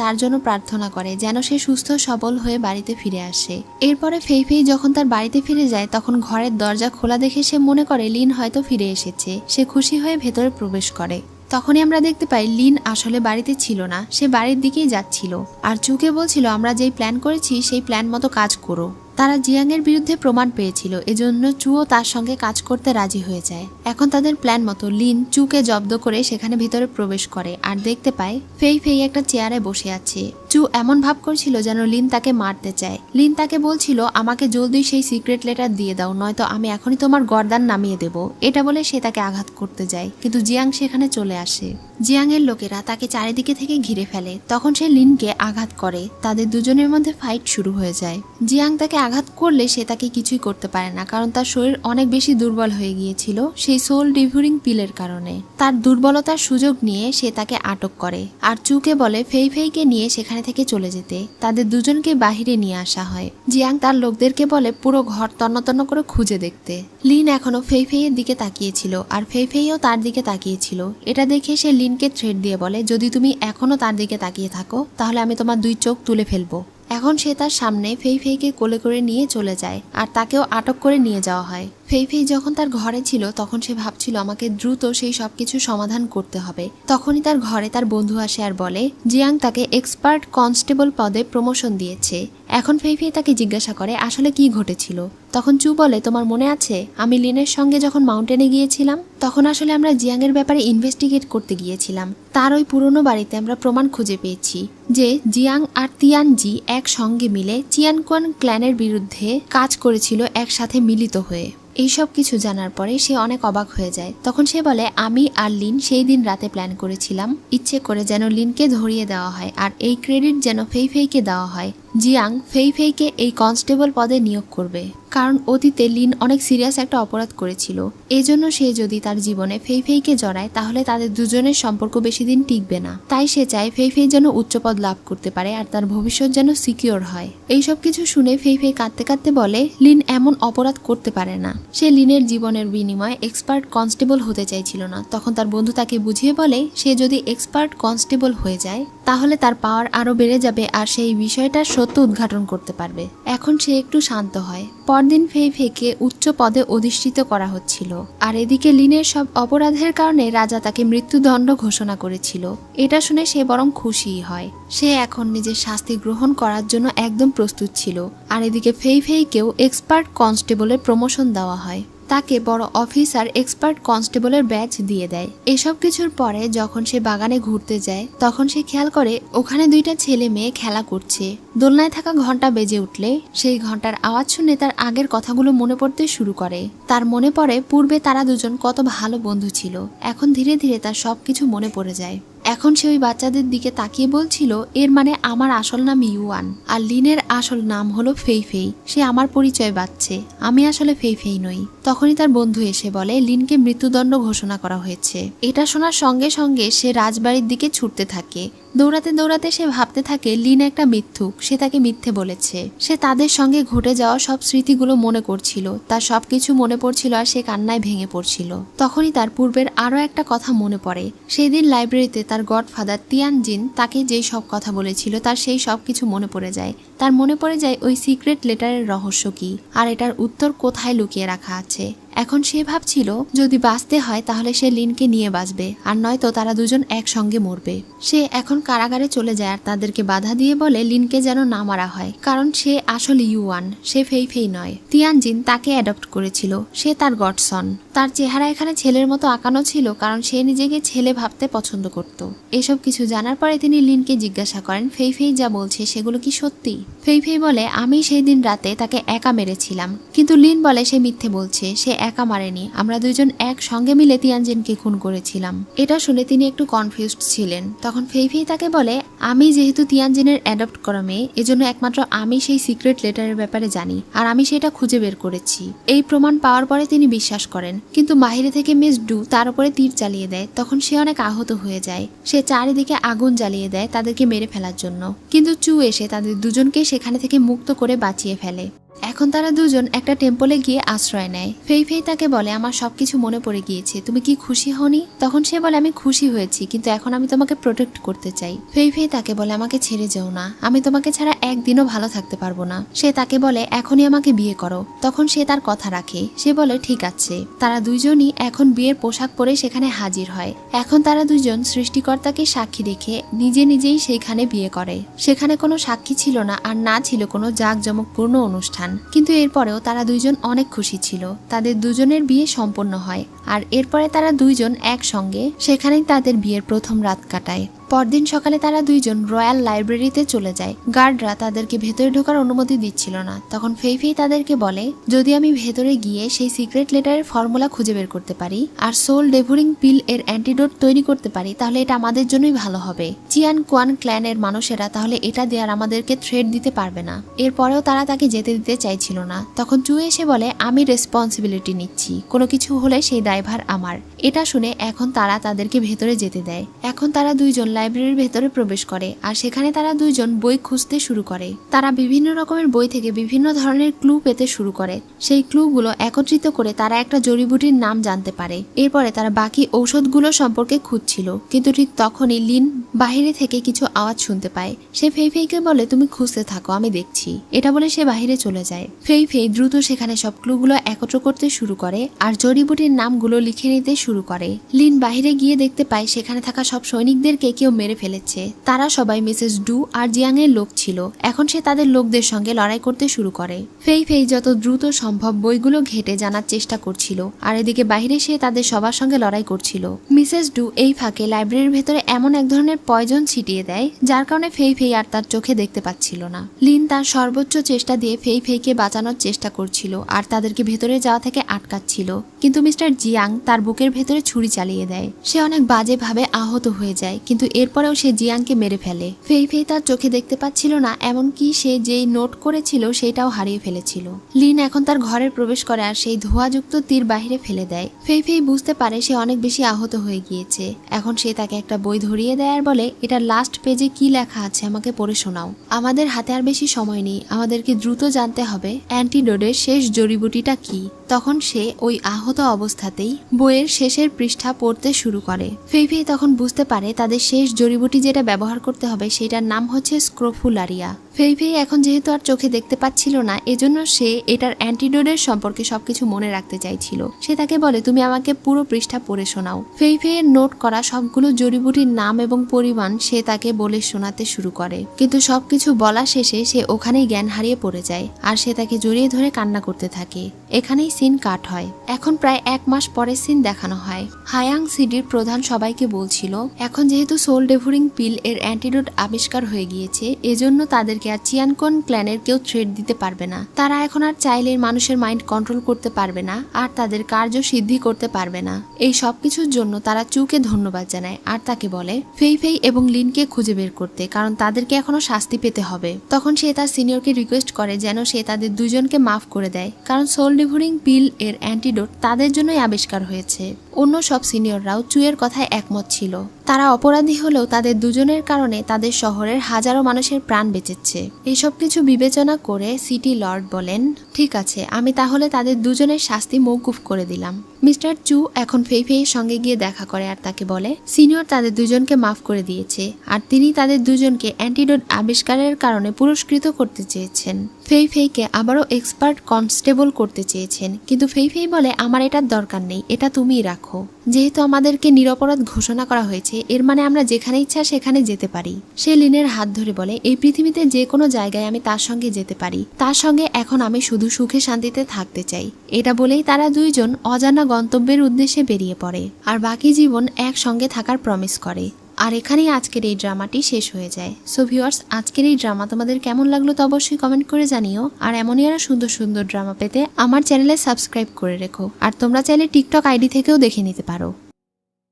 তার জন্য প্রার্থনা করে যেন সে সুস্থ সবল হয়ে বাড়িতে ফিরে আসে। এরপরে ফেই ফেই যখন তার বাড়িতে ফিরে যায় তখন ঘরের দরজা খোলা দেখে সে মনে করে লিন হয়তো ফিরে এসেছে। সে খুশি হয়ে ভেতরে প্রবেশ করে। তখনই আমরা দেখতে পাই লিন আসলে বাড়িতে ছিল না, সে বাড়ির দিকেই যাচ্ছিল আর চুকে বলছিল, আমরা যেই প্ল্যান করেছি সেই প্ল্যান মতো কাজ করো। তারা জিয়াং এর বিরুদ্ধে প্রমাণ পেয়েছিল, এজন্য চুও তার সঙ্গে কাজ করতে রাজি হয়ে যায়। এখন তাদের প্ল্যান মতো লিন চুকে জব্দ করে সেখানে ভিতরে প্রবেশ করে আর দেখতে পায় ফেই ফেই একটা চেয়ারে বসে আছে। চু এমন ভাব করছিল যেন লিন তাকে মারতে চায়। লিন তাকে বলছিল, আমাকে জলদি সেই সিক্রেট লেটার দিয়ে দাও, নয়তো আমি এখনই তোমার গর্দান নামিয়ে দেব। এটা বলে সে তাকে আঘাত করতে যায়, কিন্তু জিয়াং সেখানে চলে আসে। জিয়াং এর লোকেরা তাকে চারিদিকে থেকে ঘিরে ফেলে। তখন সে লিনকে আঘাত করে, তাদের দুজনের মধ্যে ফাইট শুরু হয়ে যায়। জিয়াং তাকে আঘাত করলে সে তাকে কিছুই করতে পারে না, কারণ তার শরীর অনেক বেশি দুর্বল হয়ে গিয়েছিল সেই সোল ডিভিউরিং পিলের কারণে। তার দুর্বলতার সুযোগ নিয়ে সে তাকে আটক করে আর চুকে বলে ফেই ফেইকে নিয়ে সেখানে থেকে চলে যেতে। তাদের দুজনকে বাহিরে নিয়ে আসা হয়। জিয়াং তার লোকদেরকে বলে পুরো ঘর তন্ন করে খুঁজে দেখতে। লিন এখনো ফেই ফেইয়ের দিকে তাকিয়েছিল আর ফেই ফেইও তার দিকে তাকিয়েছিল। এটা দেখে সে লিনকে থ্রেট দিয়ে বলে, যদি তুমি এখনো তার দিকে তাকিয়ে থাকো তাহলে আমি তোমার 2 চোখ তুলে ফেলবো। এখন সে তার সামনে ফেই ফেইকে কোলে করে নিয়ে চলে যায় আর তাকেও আটক করে নিয়ে যাওয়া হয়। ফেই ফেই যখন তার ঘরে ছিল তখন সে ভাবছিল আমাকে দ্রুত সেই সবকিছু সমাধান করতে হবে। তখনই তার ঘরে তার বন্ধু আসে আর বলে জিয়াং তাকে এক্সপার্ট কনস্টেবল পদে প্রমোশন দিয়েছে। এখন ফেই ফেই তাকে জিজ্ঞাসা করে আসলে কি ঘটেছিল। তখন চু বলে, তোমার মনে আছে আমি লিনের সঙ্গে যখন মাউন্টেনে গিয়েছিলাম তখন আসলে আমরা জিয়াং এর ব্যাপারে ইনভেস্টিগেট করতে গিয়েছিলাম। তার ওই পুরনো বাড়িতে আমরা প্রমাণ খুঁজে পেয়েছি যে জিয়াং আর তিয়ানজি একসঙ্গে মিলে চিয়ানকুয়ান ক্ল্যানের বিরুদ্ধে কাজ করেছিল একসাথে মিলিত হয়ে। এইসব কিছু জানার পরে সে অনেক অবাক হয়ে যায়। তখন সে বলে, আমি আর লিন সেই দিন রাতে প্ল্যান করেছিলাম ইচ্ছে করে যেন লিনকে ধরিয়ে দেওয়া হয় আর এই ক্রেডিট যেন ফেই ফেইকে দেওয়া হয়। জিয়াং ফেই ফেইকে এই কনস্টেবল পদে নিয়োগ করবে, কারণ অতীতে লিন অনেক সিরিয়াস একটা অপরাধ করেছিল। এজন্য সে যদি তার জীবনে ফেই ফেইকে জড়ায় তাহলে তাদের দুজনের সম্পর্ক বেশি দিন টিকবে না। তাই সে চায় ফেই ফেই যেন উচ্চপদ লাভ করতে পারে আর তার ভবিষ্যৎ যেন সিকিউর হয়। এইসব কিছু শুনে ফেই ফেই কাঁদতে কাঁদতে বলে, লিন এমন অপরাধ করতে পারে না। সে লিনের জীবনের বিনিময়ে এক্সপার্ট কনস্টেবল হতে চাইছিল না। তখন তার বন্ধু তাকে বুঝিয়ে বলে, সে যদি এক্সপার্ট কনস্টেবল হয়ে যায় তাহলে তার পাওয়ার আরো বেড়ে যাবে আর সেই বিষয়টার সত্য উদ্ঘাটন করতে পারবে। এখন সে একটু শান্ত হয়। পরদিন ফেই ফেইকে উচ্চ পদে অধিষ্ঠিত করা হচ্ছিল আর এদিকে লিনের সব অপরাধের কারণে রাজা তাকে মৃত্যুদণ্ড ঘোষণা করেছিল। এটা শুনে সে বরং খুশিই হয়। সে এখন নিজের শাস্তি গ্রহণ করার জন্য একদম প্রস্তুত ছিল। আর এদিকে ফেই ফেইকেও এক্সপার্ট কনস্টেবলের প্রমোশন দেওয়া হয়। তাকে বড় অফিসার এক্সপার্ট কনস্টেবলের ব্যাচ দিয়ে দেয়। এসব কিছুর পরে যখন সে বাগানে ঘুরতে যায় তখন সে খেয়াল করে ওখানে 2টা ছেলে মেয়ে খেলা করছে। দোলনায় থাকা ঘন্টা বেজে উঠলে সেই ঘন্টার আওয়াজ শুনে তার আগের কথাগুলো মনে পড়তে শুরু করে। তার মনে পড়ে পূর্বে তারা দুজন কত ভালো বন্ধু ছিল। এখন ধীরে ধীরে তার সবকিছু মনে পড়ে যায়। এখন সে ওই বাচ্চাদের দিকে তাকিয়ে বলছিল, এর মানে আমার আসল নাম ইউয়ান, আর লিনের আসল নাম হলো ফেইফেই। সে আমার পরিচয় বাচ্ছে, আমি আসলে ফেইফেই নই। তখনই তার বন্ধু এসে বলে লিনকে মৃত্যুদণ্ড ঘোষণা করা হয়েছে। এটা শোনার সঙ্গে সঙ্গে সে রাজবাড়ির দিকে ছুটতে থাকে। দৌড়াতে দৌড়াতে সে ভাবতে থাকে লিন একটা মিথ্যুক, সে তাকে মিথ্যে বলেছে। সে তাদের সঙ্গে ঘটে যাওয়া সব স্মৃতিগুলো মনে করছিল, তার সবকিছু মনে পড়ছিল আর সে কান্নায় ভেঙে পড়ছিল। তখনই তার পূর্বের আরো একটা কথা মনে পড়ে। সেই দিন লাইব্রেরিতে তার গডফাদার তিয়ানজিন তাকে যেই সব কথা বলেছিল তার সেই সব কিছু মনে পড়ে যায়। তার মনে পড়ে যায় ওই সিক্রেট লেটারের রহস্য কি, আর এটার উত্তর কোথায় লুকিয়ে রাখা আছে। এখন সে ভাবছিল যদি বাঁচতে হয় তাহলে সে লিনকে নিয়ে বাঁচবে, আর নয়তো তারা দুজন একসঙ্গে মরবে। সে এখন কারাগারে চলে যায় আর তাদেরকে বাধা দিয়ে বলে লিনকে যেন না মারা হয়, কারণ সে আসলে ইউয়ান, সে ফেইফেই নয়। তিয়ানজিন তাকে অ্যাডপ্ট করেছিল, সে তার গডসন। তার চেহারা এখানে ছেলের মতো আঁকানো ছিল কারণ সে নিজেকে ছেলে ভাবতে পছন্দ করত। এসব কিছু জানার পরে তিনি লিনকে জিজ্ঞাসা করেন ফেইফেই যা বলছে সেগুলো কি সত্যি। ফেইফেই বলে আমি সেই দিন রাতে তাকে একা মেরেছিলাম, কিন্তু লিন বলে সে মিথ্যে বলছে, সে একা মারেনি, আমরা দুজন একসঙ্গে মিলে তিয়ানজিনকে খুন করেছিলাম। এটা শুনে তিনি একটু কনফিউজড ছিলেন। তখন ফেইফেই তাকে বলে আমি যেহেতু তিয়ানজিনের অ্যাডপ্ট করা মেয়ে, এজন্য একমাত্র আমি সেই সিক্রেট লেটারের ব্যাপারে জানি, আর আমি সেটা খুঁজে বের করেছি। এই প্রমাণ পাওয়ার পরে তিনি বিশ্বাস করেন, কিন্তু বাহিরে থেকে মিস ডু তার উপরে তীর চালিয়ে দেয়। তখন সে অনেক আহত হয়ে যায়। সে চারিদিকে আগুন জ্বালিয়ে দেয় তাদেরকে মেরে ফেলার জন্য, কিন্তু চু এসে তাদের দুজনকে সেখানে থেকে মুক্ত করে বাঁচিয়ে ফেলে। এখন তারা দুজন একটা টেম্পলে গিয়ে আশ্রয় নেয়। ফেইফেই তাকে বলে আমার সবকিছু মনে পড়ে গিয়েছে, তুমি কি খুশি হওনি? তখন সে বলে আমি খুশি হয়েছি, কিন্তু এখন আমি তোমাকে প্রোটেক্ট করতে চাই। ফেইফেই তাকে বলে আমাকে ছেড়ে যেও না, আমি তোমাকে ছাড়া একদিনও ভালো থাকতে পারবো না। সে তাকে বলে এখনই আমাকে বিয়ে করো। তখন সে তার কথা রাখে, সে বলে ঠিক আছে। তারা দুইজনই এখন বিয়ের পোশাক পরে সেখানে হাজির হয়। এখন তারা দুইজন সৃষ্টিকর্তাকে সাক্ষী রেখে নিজে নিজেই সেইখানে বিয়ে করে। সেখানে কোনো সাক্ষী ছিল না, আর না ছিল কোনো জাঁকজমকপূর্ণ অনুষ্ঠান, কিন্তু এরপরেও তারা দুইজন অনেক খুশি ছিল। তাদের দুজনের বিয়ে সম্পন্ন হয়, আর এরপরে তারা দুইজন একসঙ্গে সেখানেই তাদের বিয়ের প্রথম রাত কাটায়। পরদিন সকালে তারা দুইজন রয়্যাল লাইব্রেরিতে চলে যায়। গার্ডরা তাদেরকে ভেতরে ঢোকার অনুমতি দিচ্ছিল না। তখন ফেইফেই তাদেরকে বলে যদি আমি ভেতরে গিয়ে সেই সিক্রেট লেটারের ফর্মুলা খুঁজে বের করতে পারি আর সোল ডেভোরিং পিল এর অ্যান্টিডোট তৈরি করতে পারি তাহলে এটা আমাদের জন্যই ভালো হবে। চিয়ান কোয়ান ক্ল্যানের মানুষেরা তাহলে এটা দেওয়ার আমাদেরকে থ্রেট দিতে পারবে না। এরপরেও তারা তাকে যেতে দিতে চাইছিল না। তখন চু এসে বলে আমি রেসপন্সিবিলিটি নিচ্ছি, কোনো কিছু হলে সেই দায়ভার আমার। এটা শুনে এখন তারা তাদেরকে ভেতরে যেতে দেয়। এখন তারা দুইজন লাইব্রেরির ভেতরে প্রবেশ করে, আর সেখানে তারা দুইজন বই খুঁজতে শুরু করে। তারা বিভিন্ন রকমের বই থেকে বিভিন্ন ধরনের ক্লু পেতে শুরু করে। সেই ক্লুগুলো একত্রিত করে তারা একটা জড়িবুটির নাম জানতে পারে। এরপরে তারা বাকি ঔষধগুলো সম্পর্কে খুঁজছিল, কিন্তু ঠিক তখনই লিন বাহিরে থেকে কিছু আওয়াজ শুনতে পায়। সে ফেইফেইকে বলে তুমি খুঁজতে থাকো, আমি দেখছি। এটা বলে সে বাহিরে চলে যায়। ফেইফেই দ্রুত সেখানে সব ক্লুগুলো একত্র করতে শুরু করে আর জড়িবুটির নামগুলো লিখে নিতে শুরু করে। লিন বাহিরে গিয়ে দেখতে পায় সেখানে থাকা সব সৈনিকদেরকে কেউ মেরে ফেলেছে। তারা সবাই মিসেস ডু আর জিয়াং এর লোক ছিল। এখন সে তাদের লোকদের সঙ্গে লড়াই করতে শুরু করে। ফেইফেই যত দ্রুত সম্ভব বইগুলো ঘেটে জানার চেষ্টা করছিল, আর এদিকে বাইরে সে তাদের সবার সঙ্গে লড়াই করছিল। মিসেস ডু এই ফাঁকে লাইব্রেরির ভেতরে এমন এক ধরনের পয়জন ছিটিয়ে দেয় যার কারণে ফেইফেই আর তার চোখে দেখতে পাচ্ছিল না। লিন তার সর্বোচ্চ চেষ্টা দিয়ে ফেইফেইকে বাঁচানোর চেষ্টা করছিল আর তাদেরকে ভেতরে যাওয়া থেকে আটকাচ্ছিল, কিন্তু মিস্টার জিয়াং তার বুকের ভেতরে ছুরি চালিয়ে দেয়। সে অনেক বাজেভাবে আহত হয়ে যায়, কিন্তু এরপরেও সে জিয়াংকে মেরে ফেলে। ফেইফেই তার চোখে দেখতে পাচ্ছিল না, এমনকি সে যেই নোট করেছিল সেটাও হারিয়ে ফেলেছিল। লিন এখন তার ঘরে প্রবেশ করে আর সেই ধোঁয়াযুক্ত তীর বাহিরে ফেলে দেয়। ফেইফেই বুঝতে পারে সে অনেক বেশি আহত হয়ে গিয়েছে। এখন সে তাকে একটা বই ধরিয়ে দেয় আর বলে এটা লাস্ট পেজে কি লেখা আছে আমাকে পড়ে শোনাও। আমাদের হাতে আর বেশি সময় নেই, আমাদেরকে দ্রুত জানতে হবে অ্যান্টিডোটের শেষ জড়িবুটিটা কি। তখন সে ওই আহত অবস্থাতেই বইয়ের শেষের পৃষ্ঠা পড়তে শুরু করে। ফেইফেই তখন বুঝতে পারে তাদের শেষ জড়িবুটি যেটা ব্যবহার করতে হবে সেটার নাম হচ্ছে স্ক্রোফুলারিয়া। ফেইফেই এখন যেহেতু আর চোখে দেখতে পাচ্ছিল না, এজন্য সে এটার অ্যান্টিডোটের সম্পর্কে সবকিছু মনে রাখতে চাইছিল। সে তাকে বলে তুমি আমাকে পুরো পৃষ্ঠা পড়ে শোনাও। ফেইফেইয়ের নোট করা সবগুলো জড়িবুটির নাম এবং পরিমাণ সে তাকে বলে শোনাতে শুরু করে, কিন্তু সবকিছু বলা শেষে সে ওখানেই জ্ঞান হারিয়ে পড়ে যায় আর সে তাকে জড়িয়ে ধরে কান্না করতে থাকে। এখানেই সিন কাট হয়। এখন প্রায় 1 মাস পরের সিন দেখানো হয়। হায়াং সিটির প্রধান সবাইকে বলছিল এখন যেহেতু সোল ডেভোরিং পিল এর অ্যান্টিডোট আবিষ্কার হয়ে গিয়েছে, এজন্য তাদেরকে আর চিয়ানকন ক্ল্যানের কেউ থ্রেট দিতে পারবে না। তারা এখন আর চাইলে মানুষের মাইন্ড কন্ট্রোল করতে পারবে না আর তাদের কার্য সিদ্ধি করতে পারবে না। এই সবকিছুর জন্য তারা চুকে ধন্যবাদ জানায় আর তাকে বলে ফেই ফেই এবং লিনকে খুঁজে বের করতে, কারণ তাদেরকে এখনো শাস্তি পেতে হবে। তখন সে তার সিনিয়রকে রিকোয়েস্ট করে যেন সে তাদের দুজনকে মাফ করে দেয়, কারণ সোল ডেভোরিং পিল এর অ্যান্টিডোট তাদের জন্যই আবিষ্কার হয়েছে। অন্য সব সিনিয়ররাও চুয়ের কথায় একমত ছিল। তারা অপরাধী হলেও তাদের দুজনের কারণে তাদের শহরের হাজারো মানুষের প্রাণ বেঁচেছে। এইসব কিছু বিবেচনা করে সিটি লর্ড বলেন, ঠিক আছে, আমি তাহলে তাদের দুজনের শাস্তি মওকুফ করে দিলাম। মিস্টার চু এখন ফেই ফেইয়ের সঙ্গে গিয়ে দেখা করে আর তাকে বলে সিনিয়র তাদের দুজনকে মাফ করে দিয়েছে আর তিনি তাদের দুজনকে অ্যান্টিডোট আবিষ্কারের কারণে পুরস্কৃত করতে চেয়েছেন। ফেই ফেইকে আবারও এক্সপার্ট কনস্টেবল করতে চেয়েছেন, কিন্তু ফেই ফেই বলে আমার এটার দরকার নেই, এটা তুমিই রাখো। যেহেতু আমাদেরকে নিরপরাধ ঘোষণা করা হয়েছে, এর মানে আমরা যেখানে ইচ্ছা সেখানে যেতে পারি। সে লিনের হাত ধরে বলে এই পৃথিবীতে যে কোনো জায়গায় আমি তার সঙ্গে যেতে পারি, তার সঙ্গে এখন আমি শুধু সুখে শান্তিতে থাকতে চাই। এটা বলেই তারা দুইজন অজানা গন্তব্যের উদ্দেশ্যে বেরিয়ে পড়ে আর বাকি জীবন একসঙ্গে থাকার প্রমিস করে। আর এখানেই আজকের এই ড্রামাটি শেষ হয়ে যায়। সো ভিউয়ার্স, আজকের এই ড্রামা তোমাদের কেমন লাগলো তা অবশ্যই কমেন্ট করে জানিও। আর এমনই আরো সুন্দর সুন্দর ড্রামা পেতে আমার চ্যানেলে সাবস্ক্রাইব করে রেখো। আর তোমরা চাইলে টিকটক আইডি থেকেও দেখে নিতে পারো।